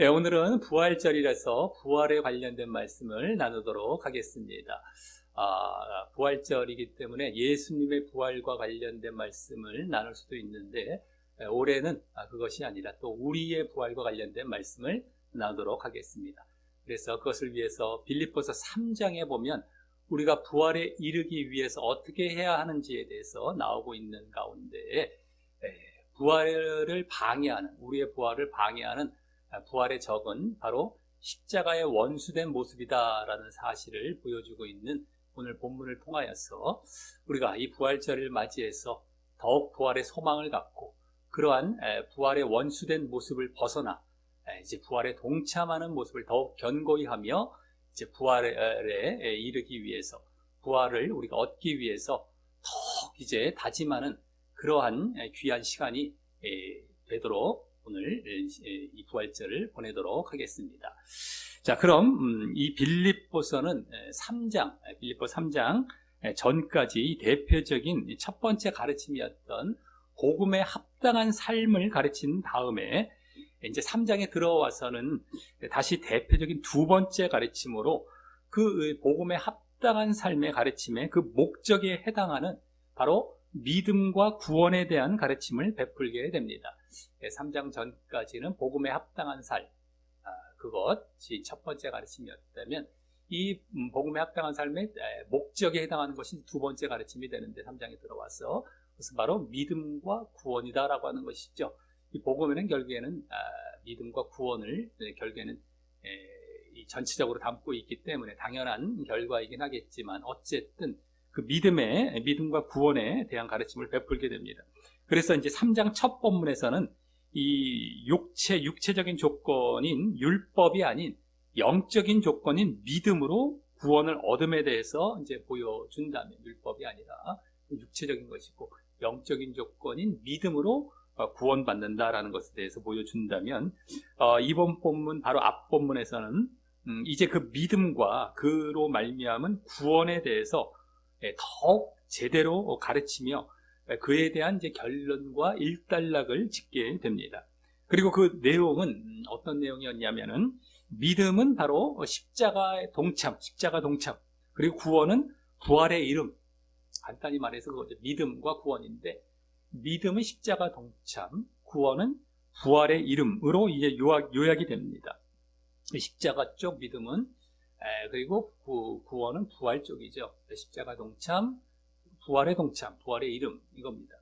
네, 오늘은 부활절이라서 부활에 관련된 말씀을 나누도록 하겠습니다. 부활절이기 때문에 예수님의 부활과 관련된 말씀을 나눌 수도 있는데, 올해는 그것이 아니라 또 우리의 부활과 관련된 말씀을 나누도록 하겠습니다. 그래서 그것을 위해서 빌립보서 3장에 보면 우리가 부활에 이르기 위해서 어떻게 해야 하는지에 대해서 나오고 있는 가운데, 부활을 방해하는, 우리의 부활을 방해하는 부활의 적은 바로 십자가의 원수된 모습이다라는 사실을 보여주고 있는 오늘 본문을 통하여서 우리가 이 부활절을 맞이해서 더욱 부활의 소망을 갖고 그러한 부활의 원수된 모습을 벗어나 이제 부활에 동참하는 모습을 더욱 견고히 하며 이제 부활에 이르기 위해서, 부활을 우리가 얻기 위해서 더욱 이제 다짐하는 그러한 귀한 시간이 되도록 오늘 이 부활절을 보내도록 하겠습니다. 자, 그럼 이 빌립보서는 3장, 빌립보 3장 전까지 대표적인 첫 번째 가르침이었던 복음에 합당한 삶을 가르친 다음에 이제 3장에 들어와서는 다시 대표적인 두 번째 가르침으로 그 복음에 합당한 삶의 가르침의 그 목적에 해당하는 바로 믿음과 구원에 대한 가르침을 베풀게 됩니다. 3장 전까지는 복음에 합당한 삶, 그것이 첫 번째 가르침이었다면 이 복음에 합당한 삶의 목적에 해당하는 것이 두 번째 가르침이 되는데 3장에 들어와서 그것은 바로 믿음과 구원이다라고 하는 것이죠. 이 복음에는 결국에는 믿음과 구원을 결국에는 이 전체적으로 담고 있기 때문에 당연한 결과이긴 하겠지만 어쨌든 그 믿음과 구원에 대한 가르침을 베풀게 됩니다. 그래서 이제 3장 첫 본문에서는 이 육체적인 조건인 율법이 아닌 영적인 조건인 믿음으로 구원을 얻음에 대해서 이제 보여준다면, 율법이 아니라 육체적인 것이고 영적인 조건인 믿음으로 구원받는다라는 것에 대해서 보여준다면, 이번 본문 바로 앞 본문에서는 이제 그 믿음과 그로 말미암은 구원에 대해서 더욱 제대로 가르치며 그에 대한 이제 결론과 일단락을 짓게 됩니다. 그리고 그 내용은 어떤 내용이었냐면은 믿음은 바로 십자가 동참, 그리고 구원은 부활의 이름. 간단히 말해서 그거죠. 믿음과 구원인데, 믿음은 십자가 동참, 구원은 부활의 이름으로 이제 요약이 됩니다. 십자가 쪽 믿음은, 그리고 구원은 부활 쪽이죠. 십자가 동참, 부활의 동참, 부활의 이름, 이겁니다.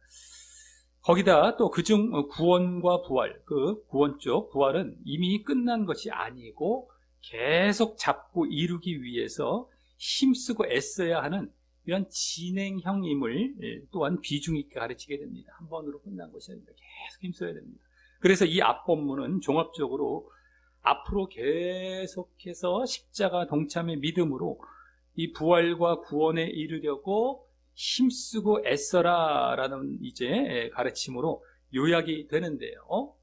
거기다 또 그중 구원과 부활, 그 구원 쪽, 부활은 이미 끝난 것이 아니고 계속 잡고 이루기 위해서 힘쓰고 애써야 하는 이런 진행형임을 또한 비중 있게 가르치게 됩니다. 한 번으로 끝난 것이 아닙니다. 계속 힘써야 됩니다. 그래서 이 앞본문은 종합적으로 앞으로 계속해서 십자가 동참의 믿음으로 이 부활과 구원에 이르려고 힘쓰고 애써라 라는 이제 가르침으로 요약이 되는데요.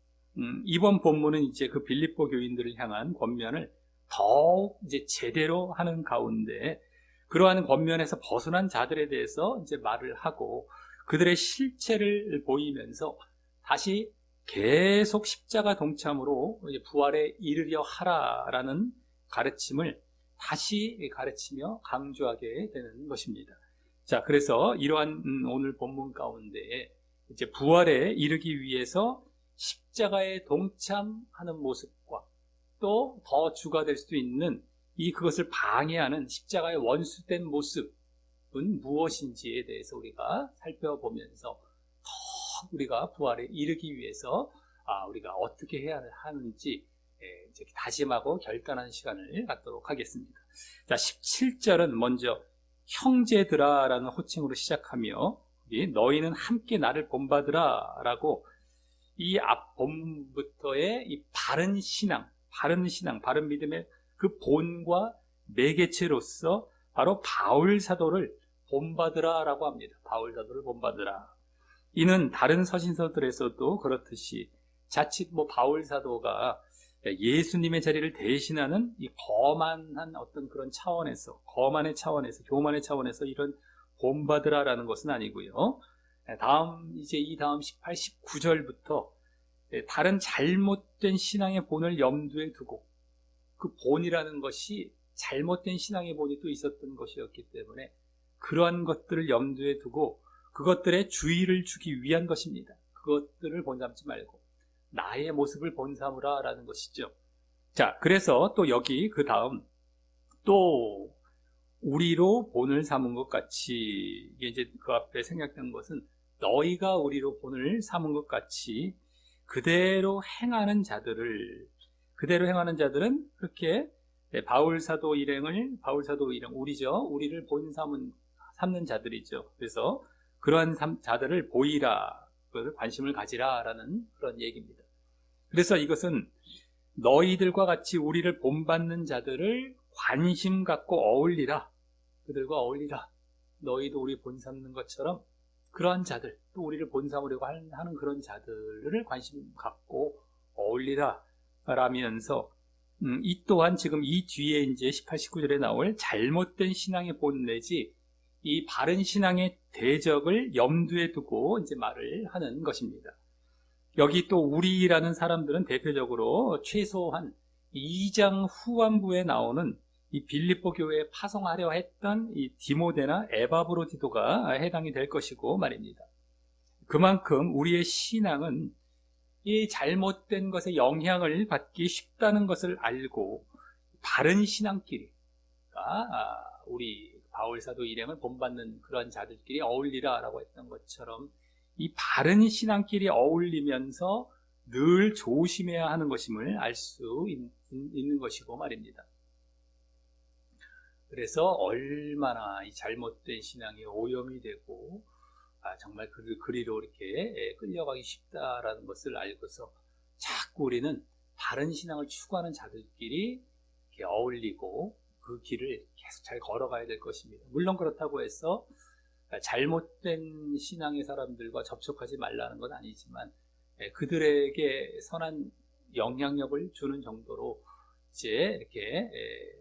이번 본문은 이제 그 빌립보 교인들을 향한 권면을 더욱 이제 제대로 하는 가운데 그러한 권면에서 벗어난 자들에 대해서 이제 말을 하고 그들의 실체를 보이면서 다시 계속 십자가 동참으로 이제 부활에 이르려 하라라는 가르침을 다시 가르치며 강조하게 되는 것입니다. 자, 그래서 이러한 오늘 본문 가운데 이제 부활에 이르기 위해서 십자가에 동참하는 모습과 또 더 주가 될 수도 있는 그것을 방해하는 십자가의 원수된 모습은 무엇인지에 대해서 우리가 살펴보면서 더 우리가 부활에 이르기 위해서 우리가 어떻게 해야 하는지 이제 다짐하고 결단하는 시간을 갖도록 하겠습니다. 자, 17절은 먼저 형제들아 라는 호칭으로 시작하며 너희는 함께 나를 본받으라 라고 이 앞 본부터의 이 바른 신앙, 바른 믿음의 그 본과 매개체로서 바로 바울 사도를 본받으라 라고 합니다. 바울 사도를 본받으라. 이는 다른 서신서들에서도 그렇듯이 자칫 바울 사도가 예수님의 자리를 대신하는 이 거만한 어떤 그런 차원에서, 교만의 차원에서 이런 본받으라라는 것은 아니고요. 이 다음 18, 19절부터 다른 잘못된 신앙의 본을 염두에 두고 그 본이라는 것이 잘못된 신앙의 본이 또 있었던 것이었기 때문에 그러한 것들을 염두에 두고 그것들에 주의를 주기 위한 것입니다. 그것들을 본삼지 말고 나의 모습을 본삼으라 라는 것이죠. 자, 그래서 또 여기 그 다음 또 우리로 본을 삼은 것 같이, 이게 이제 그 앞에 생략된 것은 너희가 우리로 본을 삼은 것 같이 그대로 행하는 자들은 그렇게 바울 사도 일행, 우리를 본 삼는 자들이죠. 그래서 그러한 자들을 보이라, 그것을 관심을 가지라 라는 그런 얘기입니다. 그래서 이것은 너희들과 같이 우리를 본받는 자들을 관심 갖고 어울리라. 그들과 어울리라. 너희도 우리 본삼는 것처럼 그러한 자들, 또 우리를 본삼으려고 하는 그런 자들을 관심 갖고 어울리라 라면서 이 또한 지금 이 뒤에 이제 18, 19절에 나올 잘못된 신앙의 본 내지 이 바른 신앙의 대적을 염두에 두고 이제 말을 하는 것입니다. 여기 또 우리라는 사람들은 대표적으로 최소한 2장 후반부에 나오는 이 빌립보 교회에 파송하려 했던 이 디모데나 에바브로디도가 해당이 될 것이고 말입니다. 그만큼 우리의 신앙은 이 잘못된 것에 영향을 받기 쉽다는 것을 알고 바른 신앙끼리, 우리 바울사도 일행을 본받는 그런 자들끼리 어울리라라고 했던 것처럼 이 바른 신앙끼리 어울리면서 늘 조심해야 하는 것임을 알 수 있는 것이고 말입니다. 그래서 얼마나 이 잘못된 신앙이 오염이 되고 정말 그리로 이렇게 끌려가기 쉽다라는 것을 알고서 자꾸 우리는 바른 신앙을 추구하는 자들끼리 이렇게 어울리고 그 길을 계속 잘 걸어가야 될 것입니다. 물론 그렇다고 해서 잘못된 신앙의 사람들과 접촉하지 말라는 건 아니지만 그들에게 선한 영향력을 주는 정도로 이제 이렇게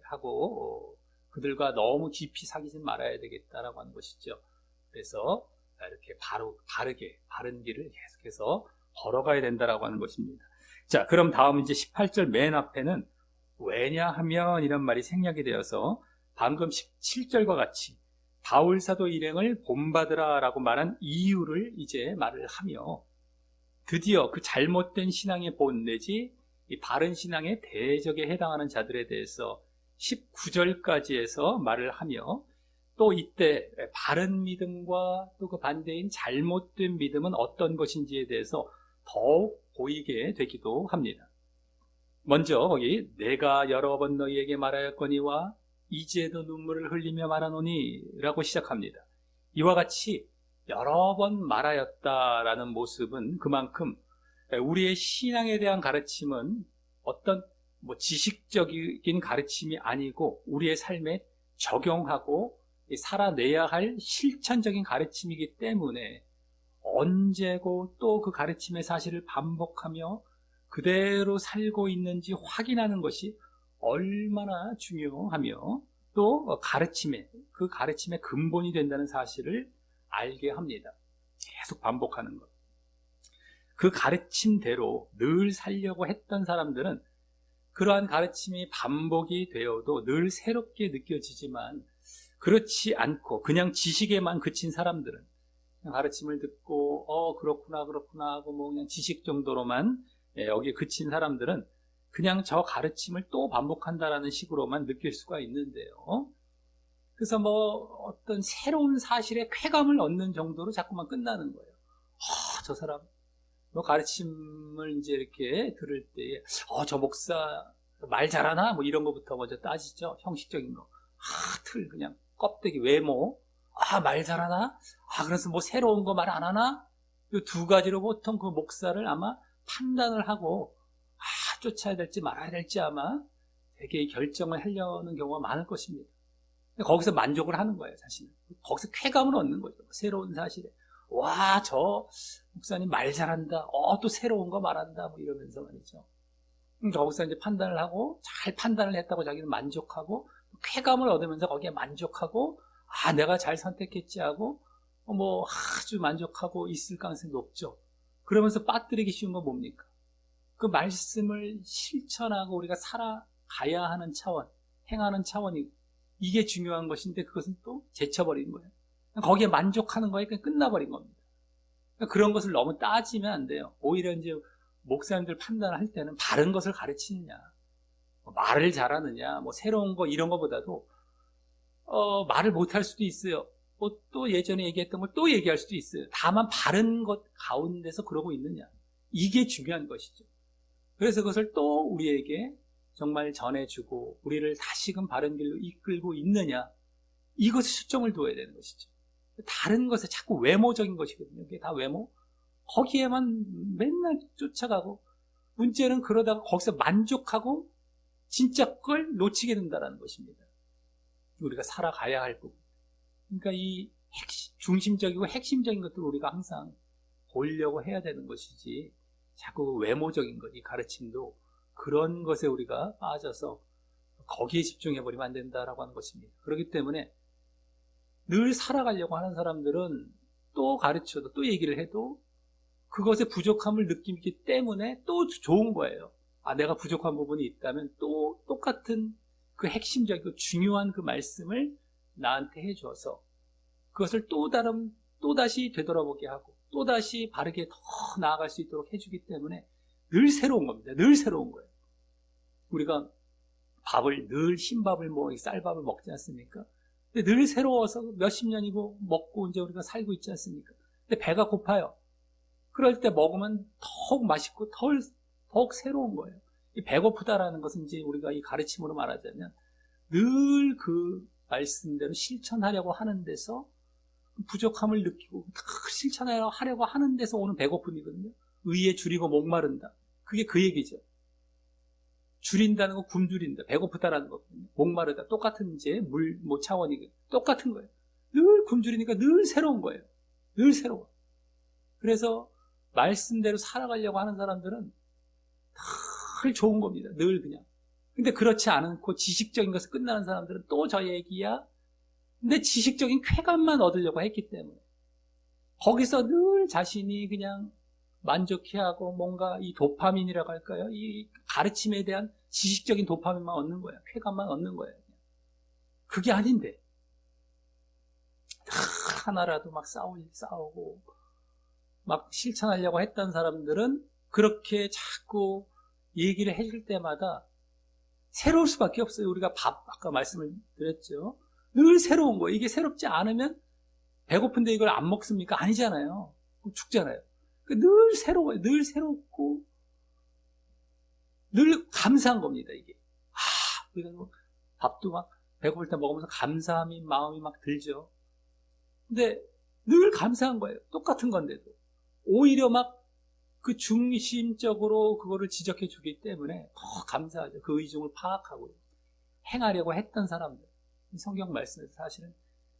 하고 그들과 너무 깊이 사귀지 말아야 되겠다라고 하는 것이죠. 그래서 이렇게 바른 길을 계속해서 걸어가야 된다라고 하는 것입니다. 자, 그럼 다음 이제 18절 맨 앞에는 왜냐하면 이런 말이 생략이 되어서 방금 17절과 같이 바울 사도 일행을 본받으라 라고 말한 이유를 이제 말을 하며 드디어 그 잘못된 신앙의 본 내지 이 바른 신앙의 대적에 해당하는 자들에 대해서 19절까지 해서 말을 하며 또 이때 바른 믿음과 또 그 반대인 잘못된 믿음은 어떤 것인지에 대해서 더욱 보이게 되기도 합니다. 먼저 거기 내가 여러 번 너희에게 말하였거니와 이제도 눈물을 흘리며 말하노니 라고 시작합니다. 이와 같이 여러 번 말하였다라는 모습은 그만큼 우리의 신앙에 대한 가르침은 어떤 지식적인 가르침이 아니고 우리의 삶에 적용하고 살아내야 할 실천적인 가르침이기 때문에 언제고 또 그 가르침의 사실을 반복하며 그대로 살고 있는지 확인하는 것이 얼마나 중요하며 또 그 가르침의 근본이 된다는 사실을 알게 합니다. 계속 반복하는 것. 그 가르침대로 늘 살려고 했던 사람들은 그러한 가르침이 반복이 되어도 늘 새롭게 느껴지지만 그렇지 않고 그냥 지식에만 그친 사람들은 가르침을 듣고 그렇구나 하고 그냥 지식 정도로만 여기에 그친 사람들은 그냥 저 가르침을 또 반복한다라는 식으로만 느낄 수가 있는데요. 그래서 어떤 새로운 사실에 쾌감을 얻는 정도로 자꾸만 끝나는 거예요. 저 사람 가르침을 이제 이렇게 들을 때에 저 목사 말 잘하나? 이런 거부터 먼저 따지죠. 형식적인 거. 틀 그냥 껍데기 외모. 말 잘하나? 그래서 새로운 거 말 안 하나? 이 두 가지로 보통 그 목사를 아마 판단을 하고 쫓아야 될지 말아야 될지 아마 되게 결정을 하려는 경우가 많을 것입니다. 거기서 만족을 하는 거예요, 자신은. 거기서 쾌감을 얻는 거죠. 새로운 사실에. 저 목사님 말 잘한다. 또 새로운 거 말한다. 이러면서 말이죠. 거기서 이제 판단을 하고 잘 판단을 했다고 자기는 만족하고 쾌감을 얻으면서 거기에 만족하고 내가 잘 선택했지 하고 아주 만족하고 있을 가능성이 높죠. 그러면서 빠뜨리기 쉬운 건 뭡니까? 그 말씀을 실천하고 우리가 살아가야 하는 차원, 행하는 차원이 이게 중요한 것인데 그것은 또 제쳐버린 거예요. 거기에 만족하는 거에 그냥 끝나버린 겁니다. 그런 것을 너무 따지면 안 돼요. 오히려 이제 목사님들 판단할 때는 바른 것을 가르치느냐, 말을 잘하느냐, 새로운 거 이런 거보다도 말을 못할 수도 있어요. 또 예전에 얘기했던 걸 또 얘기할 수도 있어요. 다만 바른 것 가운데서 그러고 있느냐, 이게 중요한 것이죠. 그래서 그것을 또 우리에게 정말 전해주고 우리를 다시금 바른 길로 이끌고 있느냐, 이것에 초점을 두어야 되는 것이죠. 다른 것에 자꾸 외모적인 것이거든요. 이게 다 외모, 거기에만 맨날 쫓아가고, 문제는 그러다가 거기서 만족하고 진짜 걸 놓치게 된다는 것입니다. 우리가 살아가야 할 부분. 그러니까 이 중심적이고 핵심적인 것들을 우리가 항상 보려고 해야 되는 것이지, 자꾸 외모적인 것, 이 가르침도 그런 것에 우리가 빠져서 거기에 집중해버리면 안 된다라고 하는 것입니다. 그렇기 때문에 늘 살아가려고 하는 사람들은 또 가르쳐도 또 얘기를 해도 그것의 부족함을 느끼기 때문에 또 좋은 거예요. 내가 부족한 부분이 있다면 또 똑같은 그 핵심적이고 중요한 그 말씀을 나한테 해줘서 그것을 또다시 되돌아보게 하고 또다시 바르게 더 나아갈 수 있도록 해주기 때문에 늘 새로운 겁니다. 늘 새로운 거예요. 우리가 밥을 늘 흰밥을 쌀밥을 먹지 않습니까? 근데 늘 새로워서 몇십 년이고 먹고 이제 우리가 살고 있지 않습니까? 근데 배가 고파요. 그럴 때 먹으면 더욱 맛있고 더욱 새로운 거예요. 이 배고프다라는 것은 이제 우리가 이 가르침으로 말하자면 늘 그 말씀대로 실천하려고 하는 데서 부족함을 느끼고 실천하려고 하는 데서 오는 배고픔이거든요. 의에 줄이고 목마른다. 그게 그 얘기죠. 줄인다는 거 굶주린다. 배고프다라는 거거든요. 목마르다. 똑같은 이제 차원이고 똑같은 거예요. 늘 굶주리니까 늘 새로운 거예요. 늘 새로워. 그래서 말씀대로 살아가려고 하는 사람들은 늘 좋은 겁니다. 늘 그냥. 근데 그렇지 않고 지식적인 것에 끝나는 사람들은 또 저 얘기야. 근데 지식적인 쾌감만 얻으려고 했기 때문에 거기서 늘 자신이 그냥 만족해하고 뭔가 이 도파민이라고 할까요? 이 가르침에 대한 지식적인 도파민만 얻는 거예요. 쾌감만 얻는 거예요. 그게 아닌데 하나라도 막 싸우고 막 실천하려고 했던 사람들은 그렇게 자꾸 얘기를 해줄 때마다 새로울 수밖에 없어요. 우리가 아까 말씀을 드렸죠. 늘 새로운 거예요. 이게 새롭지 않으면 배고픈데 이걸 안 먹습니까? 아니잖아요. 죽잖아요. 늘 새로워요. 늘 새롭고 늘 감사한 겁니다. 이게 우리가 밥도 막 배고플 때 먹으면서 감사함이 마음이 막 들죠. 근데 늘 감사한 거예요. 똑같은 건데도 오히려 막 그 중심적으로 그거를 지적해 주기 때문에 더 감사하죠. 그 의중을 파악하고 행하려고 했던 사람들, 성경 말씀에서 사실은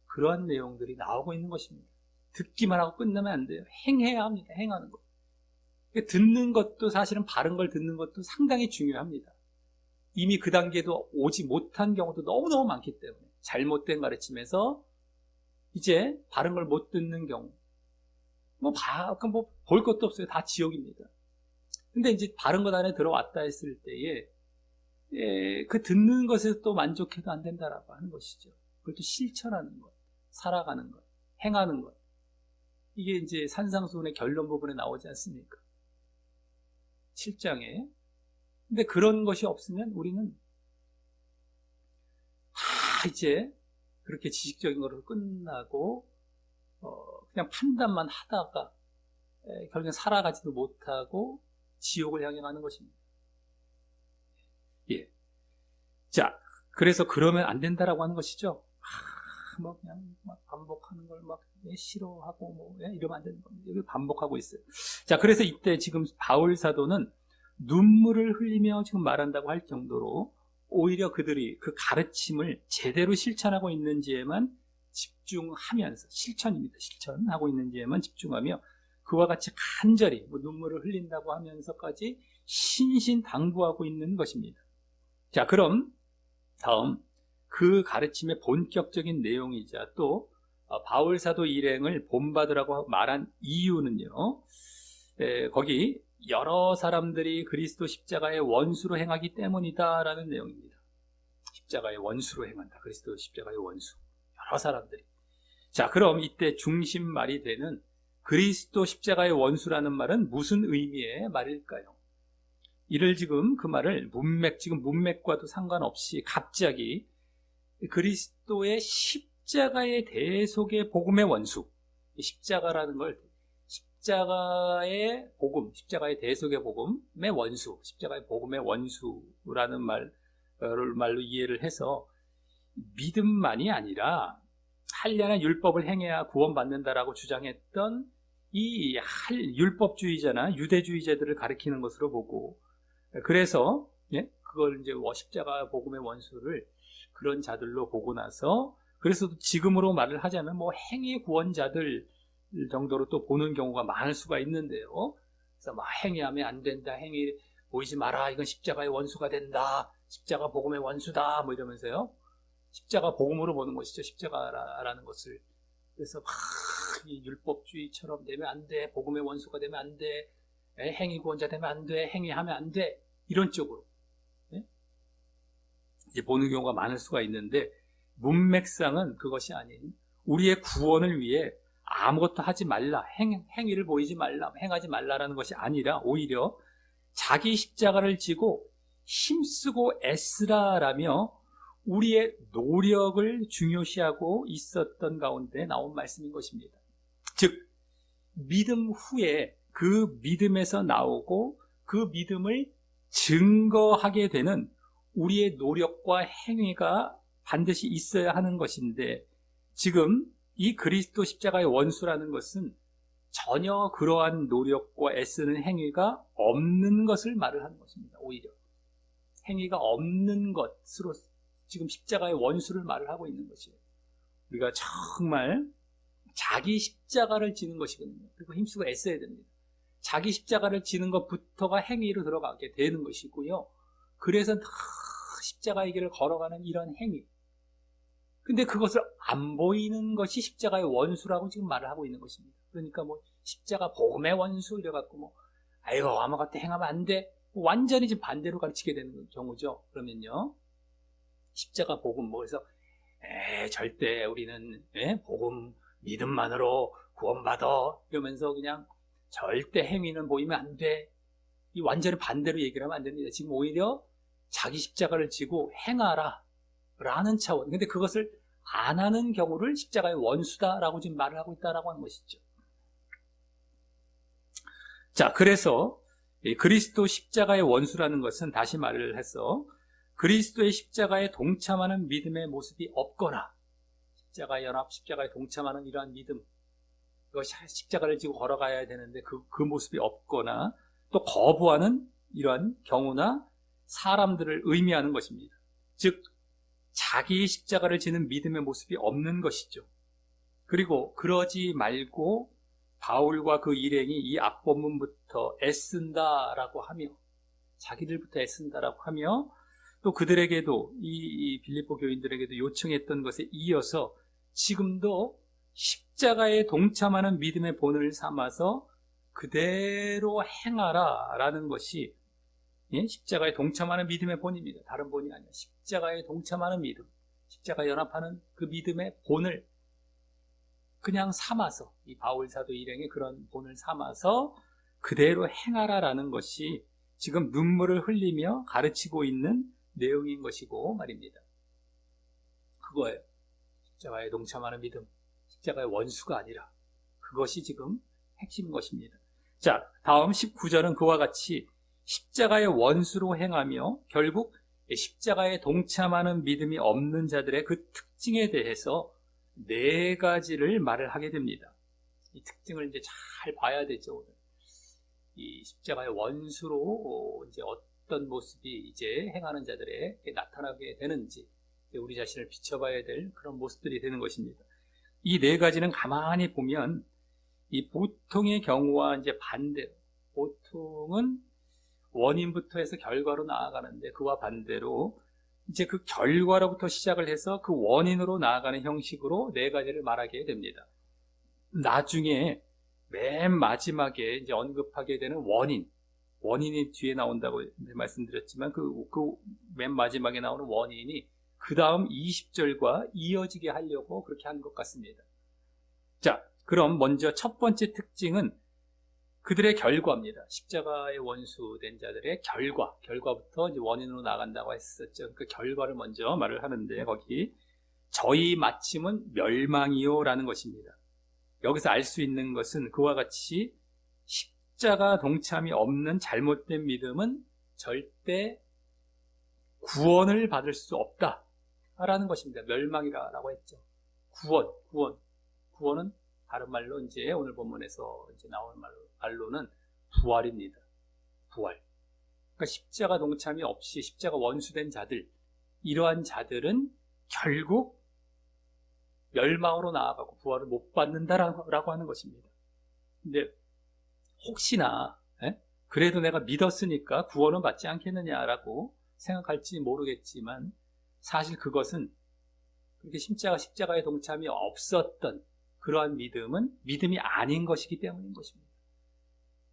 그러한 내용들이 나오고 있는 것입니다. 듣기만 하고 끝나면 안 돼요. 행해야 합니다. 행하는 것. 듣는 것도 사실은 바른 걸 듣는 것도 상당히 중요합니다. 이미 그 단계도 오지 못한 경우도 너무너무 많기 때문에 잘못된 가르침에서 이제 바른 걸 못 듣는 경우 볼 것도 없어요. 다 지옥입니다. 근데 이제 바른 것 안에 들어왔다 했을 때에 그 듣는 것에서 또 만족해도 안 된다라고 하는 것이죠. 그걸 또 실천하는 것, 살아가는 것, 행하는 것. 이게 이제 산상수훈의 결론 부분에 나오지 않습니까? 7장에. 근데 그런 것이 없으면 우리는 이제 그렇게 지식적인 것으로 끝나고 그냥 판단만 하다가 결국엔 살아가지도 못하고 지옥을 향해 가는 것입니다. 예. 자, 그래서 그러면 안 된다라고 하는 것이죠. 그냥 막 반복하는 걸 막 싫어하고 이러면 안 되는 겁니다. 여기 반복하고 있어요. 자, 그래서 이때 지금 바울 사도는 눈물을 흘리며 지금 말한다고 할 정도로 오히려 그들이 그 가르침을 제대로 실천하고 있는지에만 집중하면서, 실천입니다. 실천하고 있는지에만 집중하며 그와 같이 간절히 눈물을 흘린다고 하면서까지 신신당부하고 있는 것입니다. 자, 그럼 다음 그 가르침의 본격적인 내용이자 또 바울 사도 일행을 본받으라고 말한 이유는요. 거기 여러 사람들이 그리스도 십자가의 원수로 행하기 때문이다라는 내용입니다. 십자가의 원수로 행한다. 그리스도 십자가의 원수. 여러 사람들이. 자, 그럼 이때 중심 말이 되는 그리스도 십자가의 원수라는 말은 무슨 의미의 말일까요? 이를 지금 그 말을 지금 문맥과도 상관없이 갑자기 그리스도의 십자가의 대속의 복음의 원수, 십자가라는 걸 십자가의 복음, 십자가의 대속의 복음의 원수, 십자가의 복음의 원수라는 말로 이해를 해서 믿음만이 아니라 한량의 율법을 행해야 구원받는다라고 주장했던 이 율법주의자나 유대주의자들을 가리키는 것으로 보고, 그래서 그걸 이제 십자가 복음의 원수를 그런 자들로 보고 나서, 그래서 지금으로 말을 하자면 행위 구원자들 정도로 또 보는 경우가 많을 수가 있는데요. 그래서 행위하면 안 된다, 행위 보이지 마라, 이건 십자가의 원수가 된다, 십자가 복음의 원수다, 이러면서요. 십자가 복음으로 보는 것이죠, 십자가라는 것을. 그래서 이 율법주의처럼 되면 안 돼, 복음의 원수가 되면 안 돼, 행위 구원자 되면 안 돼, 행위하면 안 돼, 이런 쪽으로 이제 보는 경우가 많을 수가 있는데, 문맥상은 그것이 아닌 우리의 구원을 위해 아무것도 하지 말라, 행위를 보이지 말라, 행하지 말라라는 것이 아니라 오히려 자기 십자가를 지고 힘쓰고 애쓰라라며 우리의 노력을 중요시하고 있었던 가운데 나온 말씀인 것입니다. 즉, 믿음 후에 그 믿음에서 나오고 그 믿음을 증거하게 되는 우리의 노력과 행위가 반드시 있어야 하는 것인데, 지금 이 그리스도 십자가의 원수라는 것은 전혀 그러한 노력과 애쓰는 행위가 없는 것을 말을 하는 것입니다. 오히려 행위가 없는 것으로 지금 십자가의 원수를 말을 하고 있는 것이에요. 우리가 정말 자기 십자가를 지는 것이거든요. 그리고 힘쓰고 애써야 됩니다. 자기 십자가를 지는 것부터가 행위로 들어가게 되는 것이고요. 그래서 십자가의 길을 걸어가는 이런 행위. 근데 그것을 안 보이는 것이 십자가의 원수라고 지금 말을 하고 있는 것입니다. 그러니까 십자가 복음의 원수 이래갖고 아이고 아무것도 행하면 안 돼. 완전히 지금 반대로 가르치게 되는 경우죠. 그러면요, 십자가 복음 그래서 절대 우리는 복음 믿음만으로 구원받아 이러면서 그냥 절대 행위는 보이면 안 돼. 이 완전히 반대로 얘기를 하면 안 됩니다. 지금 오히려 자기 십자가를 지고 행하라 라는 차원. 근데 그것을 안 하는 경우를 십자가의 원수다라고 지금 말을 하고 있다라고 하는 것이죠. 자, 그래서 그리스도 십자가의 원수라는 것은 다시 말을 해서 그리스도의 십자가에 동참하는 믿음의 모습이 없거나, 십자가 연합, 십자가에 동참하는 이러한 믿음, 그것이 십자가를 지고 걸어가야 되는데 그 모습이 없거나 또 거부하는 이러한 경우나 사람들을 의미하는 것입니다. 즉, 자기 십자가를 지는 믿음의 모습이 없는 것이죠. 그리고 그러지 말고 바울과 그 일행이 이 앞본문부터 애쓴다라고 하며, 자기들부터 애쓴다라고 하며, 또 그들에게도 이 빌립보 교인들에게도 요청했던 것에 이어서 지금도 십자가에 동참하는 믿음의 본을 삼아서 그대로 행하라라는 것이 십자가에 동참하는 믿음의 본입니다. 다른 본이 아니라 십자가에 동참하는 믿음, 십자가 연합하는 그 믿음의 본을 그냥 삼아서, 이 바울 사도 일행의 그런 본을 삼아서 그대로 행하라라는 것이 지금 눈물을 흘리며 가르치고 있는 내용인 것이고 말입니다. 그거예요. 십자가에 동참하는 믿음, 십자가의 원수가 아니라 그것이 지금 핵심인 것입니다. 자, 다음 19절은 그와 같이 십자가의 원수로 행하며 결국 십자가에 동참하는 믿음이 없는 자들의 그 특징에 대해서 4가지를 말을 하게 됩니다. 이 특징을 이제 잘 봐야 되죠. 오늘. 이 십자가의 원수로 이제 어떤 모습이 이제 행하는 자들에게 나타나게 되는지 우리 자신을 비춰봐야 될 그런 모습들이 되는 것입니다. 이 4가지는 가만히 보면 이 보통의 경우와 이제 반대로, 보통은 원인부터 해서 결과로 나아가는데 그와 반대로 이제 그 결과로부터 시작을 해서 그 원인으로 나아가는 형식으로 4가지를 말하게 됩니다. 나중에 맨 마지막에 이제 언급하게 되는 원인, 원인이 뒤에 나온다고 말씀드렸지만 그 맨 마지막에 나오는 원인이 그 다음 20절과 이어지게 하려고 그렇게 한 것 같습니다. 자, 그럼 먼저 첫 번째 특징은 그들의 결과입니다. 십자가의 원수된 자들의 결과부터 이제 원인으로 나간다고 했었죠. 그 결과를 먼저 말을 하는데, 거기 저희 마침은 멸망이요 라는 것입니다. 여기서 알 수 있는 것은 그와 같이 십자가 동참이 없는 잘못된 믿음은 절대 구원을 받을 수 없다라는 것입니다. 멸망이라고 했죠. 구원은 다른 말로 이제 오늘 본문에서 이제 나오는 말로는 부활입니다. 부활. 그러니까 십자가 동참이 없이 십자가 원수된 자들, 이러한 자들은 결국 멸망으로 나아가고 부활을 못 받는다라고 하는 것입니다. 근데 혹시나 그래도 내가 믿었으니까 구원은 받지 않겠느냐라고 생각할지 모르겠지만, 사실 그것은 그렇게 십자가에 동참이 없었던 그러한 믿음이 아닌 것이기 때문인 것입니다.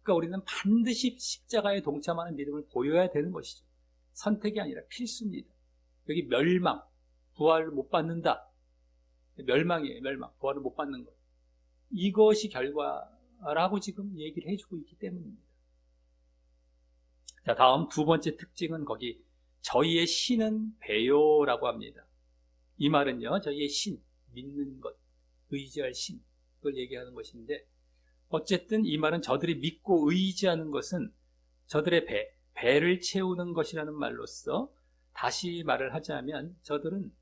그러니까 우리는 반드시 십자가에 동참하는 믿음을 보여야 되는 것이죠. 선택이 아니라 필수입니다. 여기 멸망, 부활을 못 받는다. 멸망이에요. 부활을 못 받는 것. 이것이 결과라고 지금 얘기를 해주고 있기 때문입니다. 자, 다음 두 번째 특징은 거기 저희의 신은 배요라고 합니다. 이 말은요, 저희의 신, 믿는 것, 의지할 신, 그걸 얘기하는 것인데, 어쨌든 이 말은 저들이 믿고 의지하는 것은 저들의 배를 채우는 것이라는 말로써, 다시 말을 하자면 저들은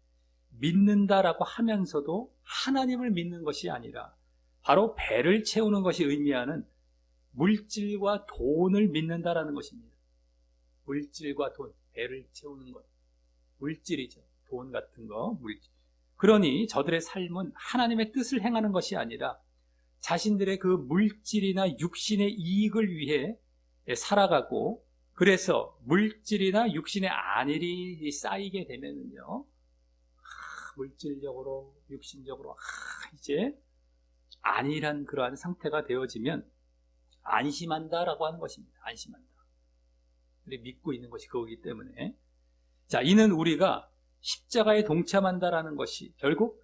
믿는다라고 하면서도 하나님을 믿는 것이 아니라 바로 배를 채우는 것이 의미하는 물질과 돈을 믿는다라는 것입니다. 물질과 돈, 배를 채우는 것, 물질이죠. 돈 같은 거, 물질. 그러니 저들의 삶은 하나님의 뜻을 행하는 것이 아니라 자신들의 그 물질이나 육신의 이익을 위해 살아가고, 그래서 물질이나 육신의 안일이 쌓이게 되면은요, 물질적으로, 육신적으로 이제 안일한 그러한 상태가 되어지면 안심한다라고 하는 것입니다. 안심한다. 우리 믿고 있는 것이 그거기 때문에, 자, 이는 우리가 십자가에 동참한다라는 것이 결국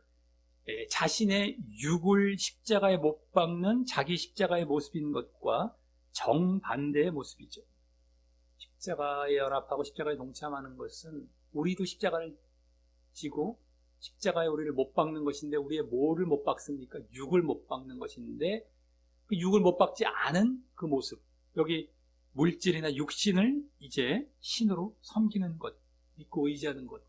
자신의 육을 십자가에 못 박는 자기 십자가의 모습인 것과 정반대의 모습이죠. 십자가에 연합하고 십자가에 동참하는 것은 우리도 십자가를 지고 십자가에 우리를 못 박는 것인데, 우리의 뭐를 못 박습니까? 육을 못 박는 것인데, 그 육을 못 박지 않은 그 모습, 여기 물질이나 육신을 이제 신으로 섬기는 것, 믿고 의지하는 것,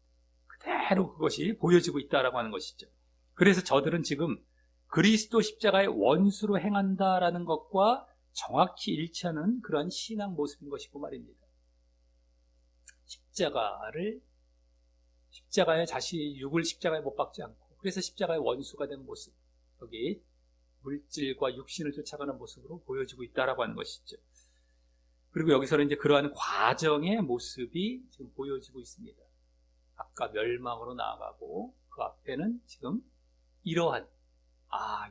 그대로 그것이 보여지고 있다라고 하는 것이죠. 그래서 저들은 지금 그리스도 십자가의 원수로 행한다라는 것과 정확히 일치하는 그러한 신앙 모습인 것이고 말입니다. 십자가에 자신의 육을 십자가에 못 박지 않고, 그래서 십자가의 원수가 된 모습, 여기 물질과 육신을 쫓아가는 모습으로 보여지고 있다라고 하는 것이죠. 그리고 여기서는 이제 그러한 과정의 모습이 지금 보여지고 있습니다. 아까 멸망으로 나아가고, 그 앞에는 지금 이러한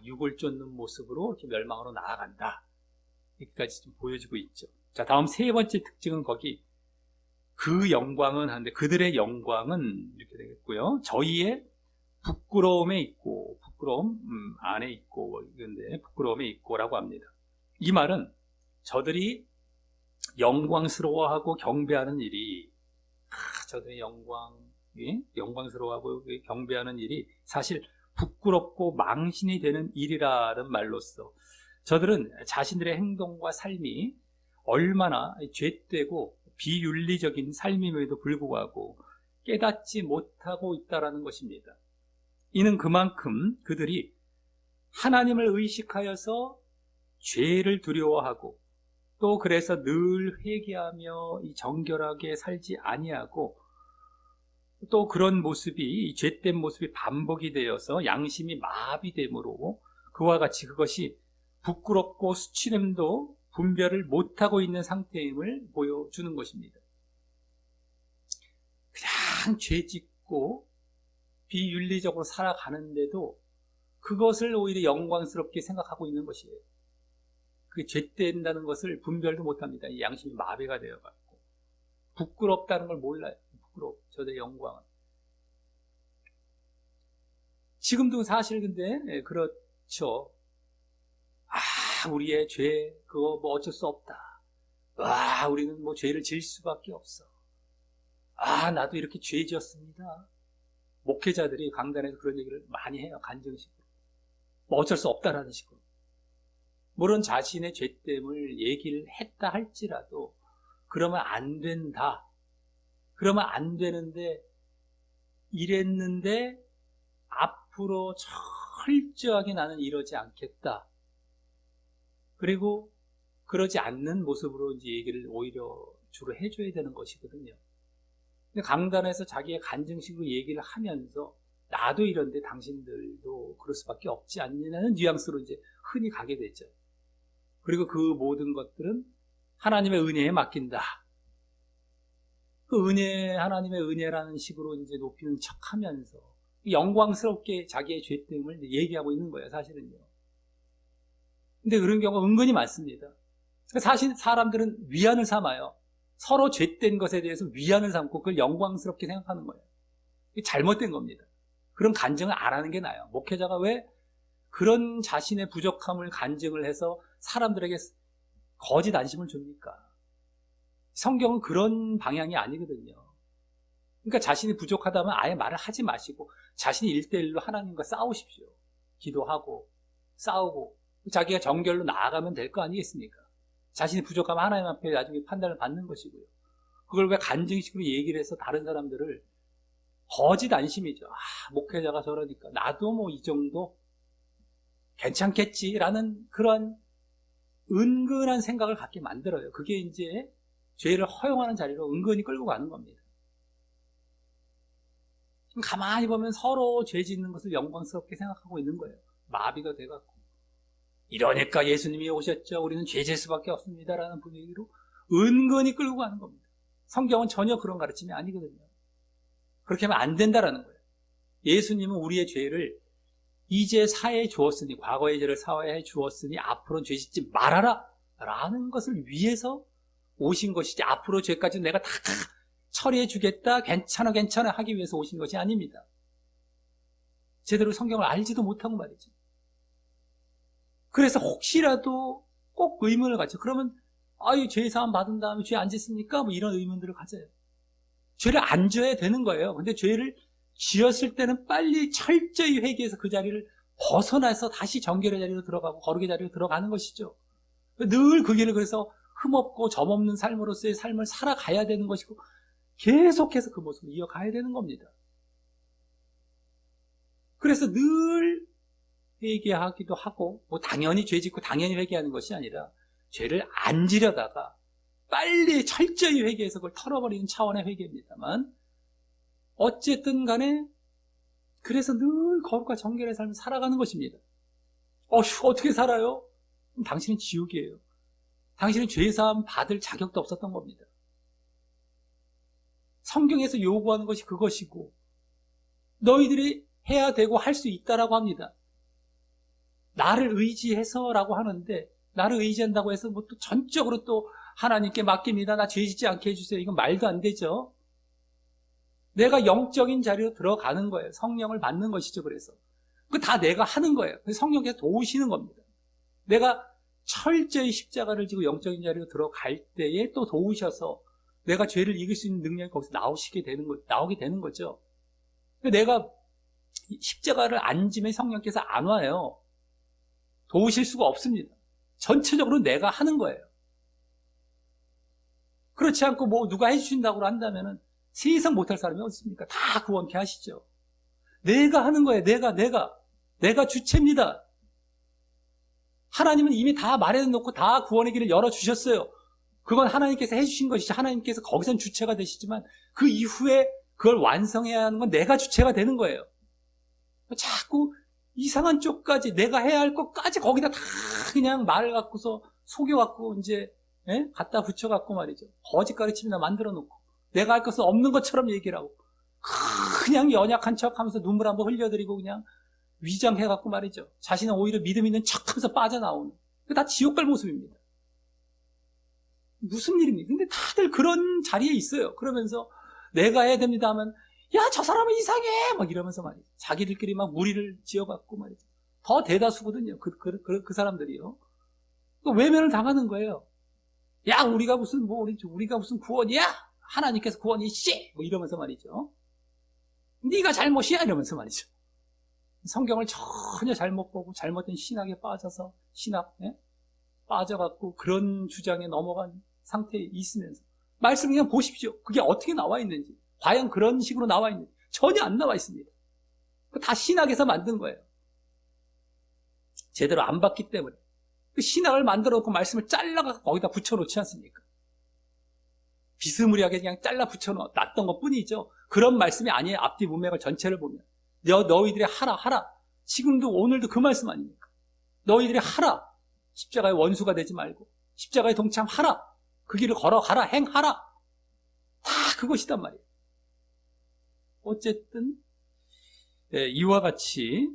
육을 쫓는 모습으로 이렇게 멸망으로 나아간다. 여기까지 좀 보여지고 있죠. 자, 다음 세 번째 특징은 거기 그 영광은 하는데, 그들의 영광은 이렇게 되겠고요. 저희의 부끄러움에 있고, 부끄러움 안에 있고, 이런데 부끄러움에 있고라고 합니다. 이 말은 저들이 영광스러워하고 경배하는 일이, 저들의 영광스러워하고 경배하는 일이 사실 부끄럽고 망신이 되는 일이라는 말로써, 저들은 자신들의 행동과 삶이 얼마나 죄되고 비윤리적인 삶임에도 불구하고 깨닫지 못하고 있다는 것입니다. 이는 그만큼 그들이 하나님을 의식하여서 죄를 두려워하고, 또 그래서 늘 회개하며 정결하게 살지 아니하고, 또 그런 모습이, 죄된 모습이 반복이 되어서 양심이 마비됨으로 그와 같이 그것이 부끄럽고 수치됨도 분별을 못하고 있는 상태임을 보여주는 것입니다. 그냥 죄짓고 비윤리적으로 살아가는데도 그것을 오히려 영광스럽게 생각하고 있는 것이에요. 그 죄된다는 것을 분별도 못합니다. 이 양심이 마비가 되어갖고 부끄럽다는 걸 몰라요. 저의 영광은. 지금도 사실 근데 그렇죠. 우리의 죄 그거 뭐 어쩔 수 없다. 우리는 뭐 죄를 지을 수밖에 없어. 나도 이렇게 죄 지었습니다. 목회자들이 강단에서 그런 얘기를 많이 해요. 간증식으로. 뭐 어쩔 수 없다라는 식으로. 물론 자신의 죄됨을 얘기를 했다 할지라도 그러면 안 된다. 그러면 안 되는데 이랬는데 앞으로 철저하게 나는 이러지 않겠다. 그리고 그러지 않는 모습으로 이제 얘기를 오히려 주로 해줘야 되는 것이거든요. 근데 강단에서 자기의 간증식으로 얘기를 하면서 나도 이런데 당신들도 그럴 수밖에 없지 않느냐는 뉘앙스로 이제 흔히 가게 되죠. 그리고 그 모든 것들은 하나님의 은혜에 맡긴다. 그 은혜, 하나님의 은혜라는 식으로 이제 높이는 척 하면서 영광스럽게 자기의 죄됨을 얘기하고 있는 거예요, 사실은요. 근데 그런 경우가 은근히 많습니다. 사실 사람들은 위안을 삼아요. 서로 죄된 것에 대해서 위안을 삼고 그걸 영광스럽게 생각하는 거예요. 이게 잘못된 겁니다. 그런 간증을 안 하는 게 나아요. 목회자가 왜 그런 자신의 부족함을 간증을 해서 사람들에게 거짓 안심을 줍니까? 성경은 그런 방향이 아니거든요. 그러니까 자신이 부족하다면 아예 말을 하지 마시고 자신이 1대1로 하나님과 싸우십시오. 기도하고 싸우고 자기가 정결로 나아가면 될 거 아니겠습니까? 자신이 부족하면 하나님 앞에 나중에 판단을 받는 것이고요. 그걸 왜 간증식으로 얘기를 해서 다른 사람들을 거짓 안심이죠. 목회자가 저러니까 나도 뭐 이 정도 괜찮겠지라는 그런 은근한 생각을 갖게 만들어요. 그게 이제 죄를 허용하는 자리로 은근히 끌고 가는 겁니다. 가만히 보면 서로 죄 짓는 것을 영광스럽게 생각하고 있는 거예요. 마비가 돼갖고. 이러니까 예수님이 오셨죠. 우리는 죄 질 수밖에 없습니다라는 분위기로 은근히 끌고 가는 겁니다. 성경은 전혀 그런 가르침이 아니거든요. 그렇게 하면 안 된다라는 거예요. 예수님은 우리의 죄를 이제 사해 주었으니, 과거의 죄를 사해 주었으니 앞으로는 죄 짓지 말아라 라는 것을 위해서 오신 것이지, 앞으로 죄까지 내가 다 처리해 주겠다, 괜찮아 하기 위해서 오신 것이 아닙니다. 제대로 성경을 알지도 못하고 말이죠. 그래서 혹시라도 꼭 의문을 가져. 그러면 죄 사함 받은 다음에 죄 안 짓습니까? 뭐 이런 의문들을 가져요. 죄를 안 져야 되는 거예요. 근데 죄를 지었을 때는 빨리 철저히 회개해서 그 자리를 벗어나서 다시 정결의 자리로 들어가고 거룩의 자리로 들어가는 것이죠. 늘 그 길을 그래서 흠없고 점없는 삶으로서의 삶을 살아가야 되는 것이고 계속해서 그 모습을 이어가야 되는 겁니다. 그래서 늘 회개하기도 하고, 뭐 당연히 죄 짓고 당연히 회개하는 것이 아니라 죄를 안 지려다가 빨리 철저히 회개해서 그걸 털어버리는 차원의 회개입니다만, 어쨌든 간에 그래서 늘 거룩과 정결의 삶을 살아가는 것입니다. 어떻게 살아요? 그럼 당신은 지옥이에요. 당신은 죄사함 받을 자격도 없었던 겁니다. 성경에서 요구하는 것이 그것이고 너희들이 해야 되고 할 수 있다라고 합니다. 나를 의지해서라고 하는데, 나를 의지한다고 해서 뭐 또 전적으로 또 하나님께 맡깁니다, 나 죄 짓지 않게 해주세요, 이건 말도 안 되죠. 내가 영적인 자리로 들어가는 거예요. 성령을 받는 것이죠. 그래서 그 다 내가 하는 거예요. 성령께서 도우시는 겁니다. 내가 철저히 십자가를 지고 영적인 자리로 들어갈 때에 또 도우셔서 내가 죄를 이길 수 있는 능력이 거기서 나오게 되는 거죠. 내가 십자가를 안 지면 성령께서 안 와요. 도우실 수가 없습니다. 전체적으로 내가 하는 거예요. 그렇지 않고 뭐 누가 해주신다고 한다면은 세상 못할 사람이 어딨습니까? 다 구원케 하시죠. 내가 하는 거예요. 내가 주체입니다. 하나님은 이미 다 마련해놓고 다 구원의 길을 열어주셨어요. 그건 하나님께서 해주신 것이지, 하나님께서 거기선 주체가 되시지만 그 이후에 그걸 완성해야 하는 건 내가 주체가 되는 거예요. 자꾸 이상한 쪽까지, 내가 해야 할 것까지 거기다 다 그냥 말을 갖고서 속여갖고 이제 갖다 붙여갖고 말이죠. 거짓 가르침이나 만들어 놓고 내가 할 것은 없는 것처럼 얘기를 하고 그냥 연약한 척하면서 눈물 한번 흘려드리고 그냥 위장해갖고 말이죠. 자신은 오히려 믿음 있는 척하면서 빠져나오는, 다 지옥 갈 모습입니다. 무슨 일입니까? 근데 다들 그런 자리에 있어요. 그러면서 내가 해야 됩니다 하면 야, 저 사람은 이상해! 막 이러면서 말이죠. 자기들끼리 막 무리를 지어갖고 말이죠. 더 대다수거든요. 그 사람들이요. 외면을 당하는 거예요. 야, 우리가 무슨 구원이야? 하나님께서 구원이시! 뭐 이러면서 말이죠. 네가 잘못이야! 이러면서 말이죠. 성경을 전혀 잘못 보고 잘못된 신학에 빠져서 빠져갖고 그런 주장에 넘어간 상태에 있으면서 말씀 그냥 보십시오. 그게 어떻게 나와 있는지, 과연 그런 식으로 나와 있는지 전혀 안 나와 있습니다. 다 신학에서 만든 거예요. 제대로 안 봤기 때문에. 그 신학을 만들어 놓고 말씀을 잘라서 거기다 붙여놓지 않습니까? 비스무리하게 그냥 잘라 붙여놨던 것 뿐이죠. 그런 말씀이 아니에요. 앞뒤 문맥을 전체를 보면. 너희들이 하라. 지금도 오늘도 그 말씀 아닙니까? 너희들이 하라. 십자가의 원수가 되지 말고 십자가에 동참하라. 그 길을 걸어가라. 행하라. 다 그것이단 말이에요. 어쨌든 이와 같이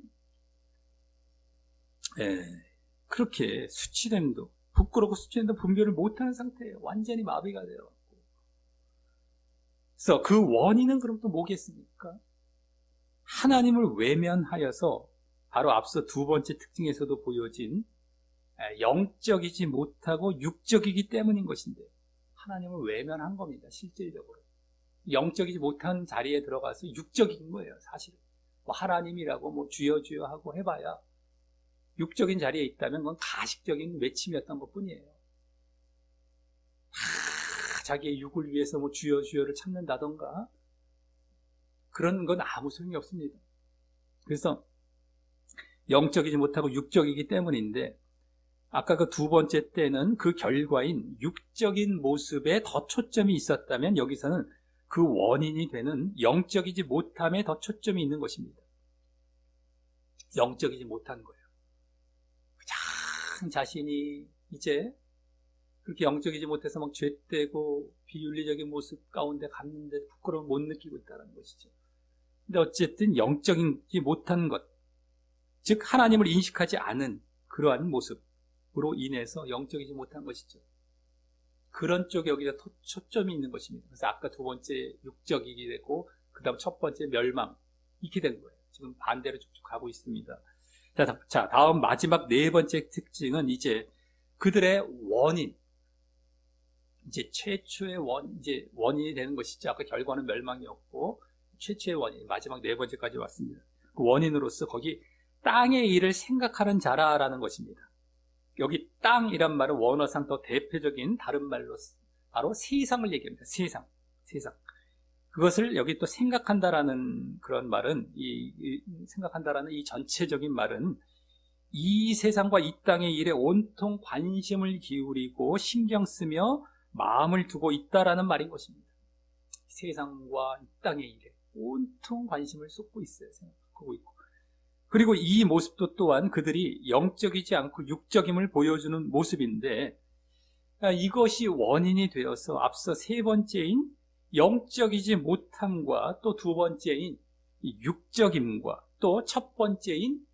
그렇게 수치됨도 부끄럽고 수치됨도 분별을 못하는 상태예요. 완전히 마비가 되어갖고. 그래서 그 원인은 그럼 또 뭐겠습니까? 하나님을 외면하여서 바로 앞서 두 번째 특징에서도 보여진 영적이지 못하고 육적이기 때문인 것인데 하나님을 외면한 겁니다. 실질적으로. 영적이지 못한 자리에 들어가서 육적인 거예요. 사실은. 하나님이라고 주여 하고 해봐야 육적인 자리에 있다면 그건 가식적인 외침이었던 것 뿐이에요. 자기의 육을 위해서 주여를 찾는다던가 그런 건 아무 소용이 없습니다. 그래서 영적이지 못하고 육적이기 때문인데 아까 그 두 번째 때는 그 결과인 육적인 모습에 더 초점이 있었다면 여기서는 그 원인이 되는 영적이지 못함에 더 초점이 있는 것입니다. 영적이지 못한 거예요. 가장 자신이 이제 그렇게 영적이지 못해서 막 죄되고 비윤리적인 모습 가운데 갔는데 부끄러움 못 느끼고 있다는 것이죠. 근데 어쨌든 영적이지 못한 것, 즉 하나님을 인식하지 않은 그러한 모습으로 인해서 영적이지 못한 것이죠. 그런 쪽에 여기다 초점이 있는 것입니다. 그래서 아까 두 번째 육적이게 되고 그 다음 첫 번째 멸망 이렇게 된 거예요. 지금 반대로 쭉쭉 가고 있습니다. 자, 다음 마지막 네 번째 특징은 이제 그들의 원인, 이제 최초의 원인이 되는 것이죠. 아까 결과는 멸망이었고 최초의 원인, 마지막 네 번째까지 왔습니다. 그 원인으로서 거기 땅의 일을 생각하는 자라라는 것입니다. 여기 땅이란 말은 원어상 더 대표적인 다른 말로 바로 세상을 얘기합니다. 세상. 그것을 여기 또 생각한다라는 그런 말은 생각한다라는 이 전체적인 말은 이 세상과 이 땅의 일에 온통 관심을 기울이고 신경 쓰며 마음을 두고 있다라는 말인 것입니다. 세상과 이 땅의 일에 온통 관심을 쏟고 있어요. 생각하고 있고. 그리고 이 모습도 또한 그들이 영적이지 않고 육적임을 보여주는 모습인데 이것이 원인이 되어서 앞서 세 번째인 영적이지 못함과 또 두 번째인 육적임과 또 첫 번째인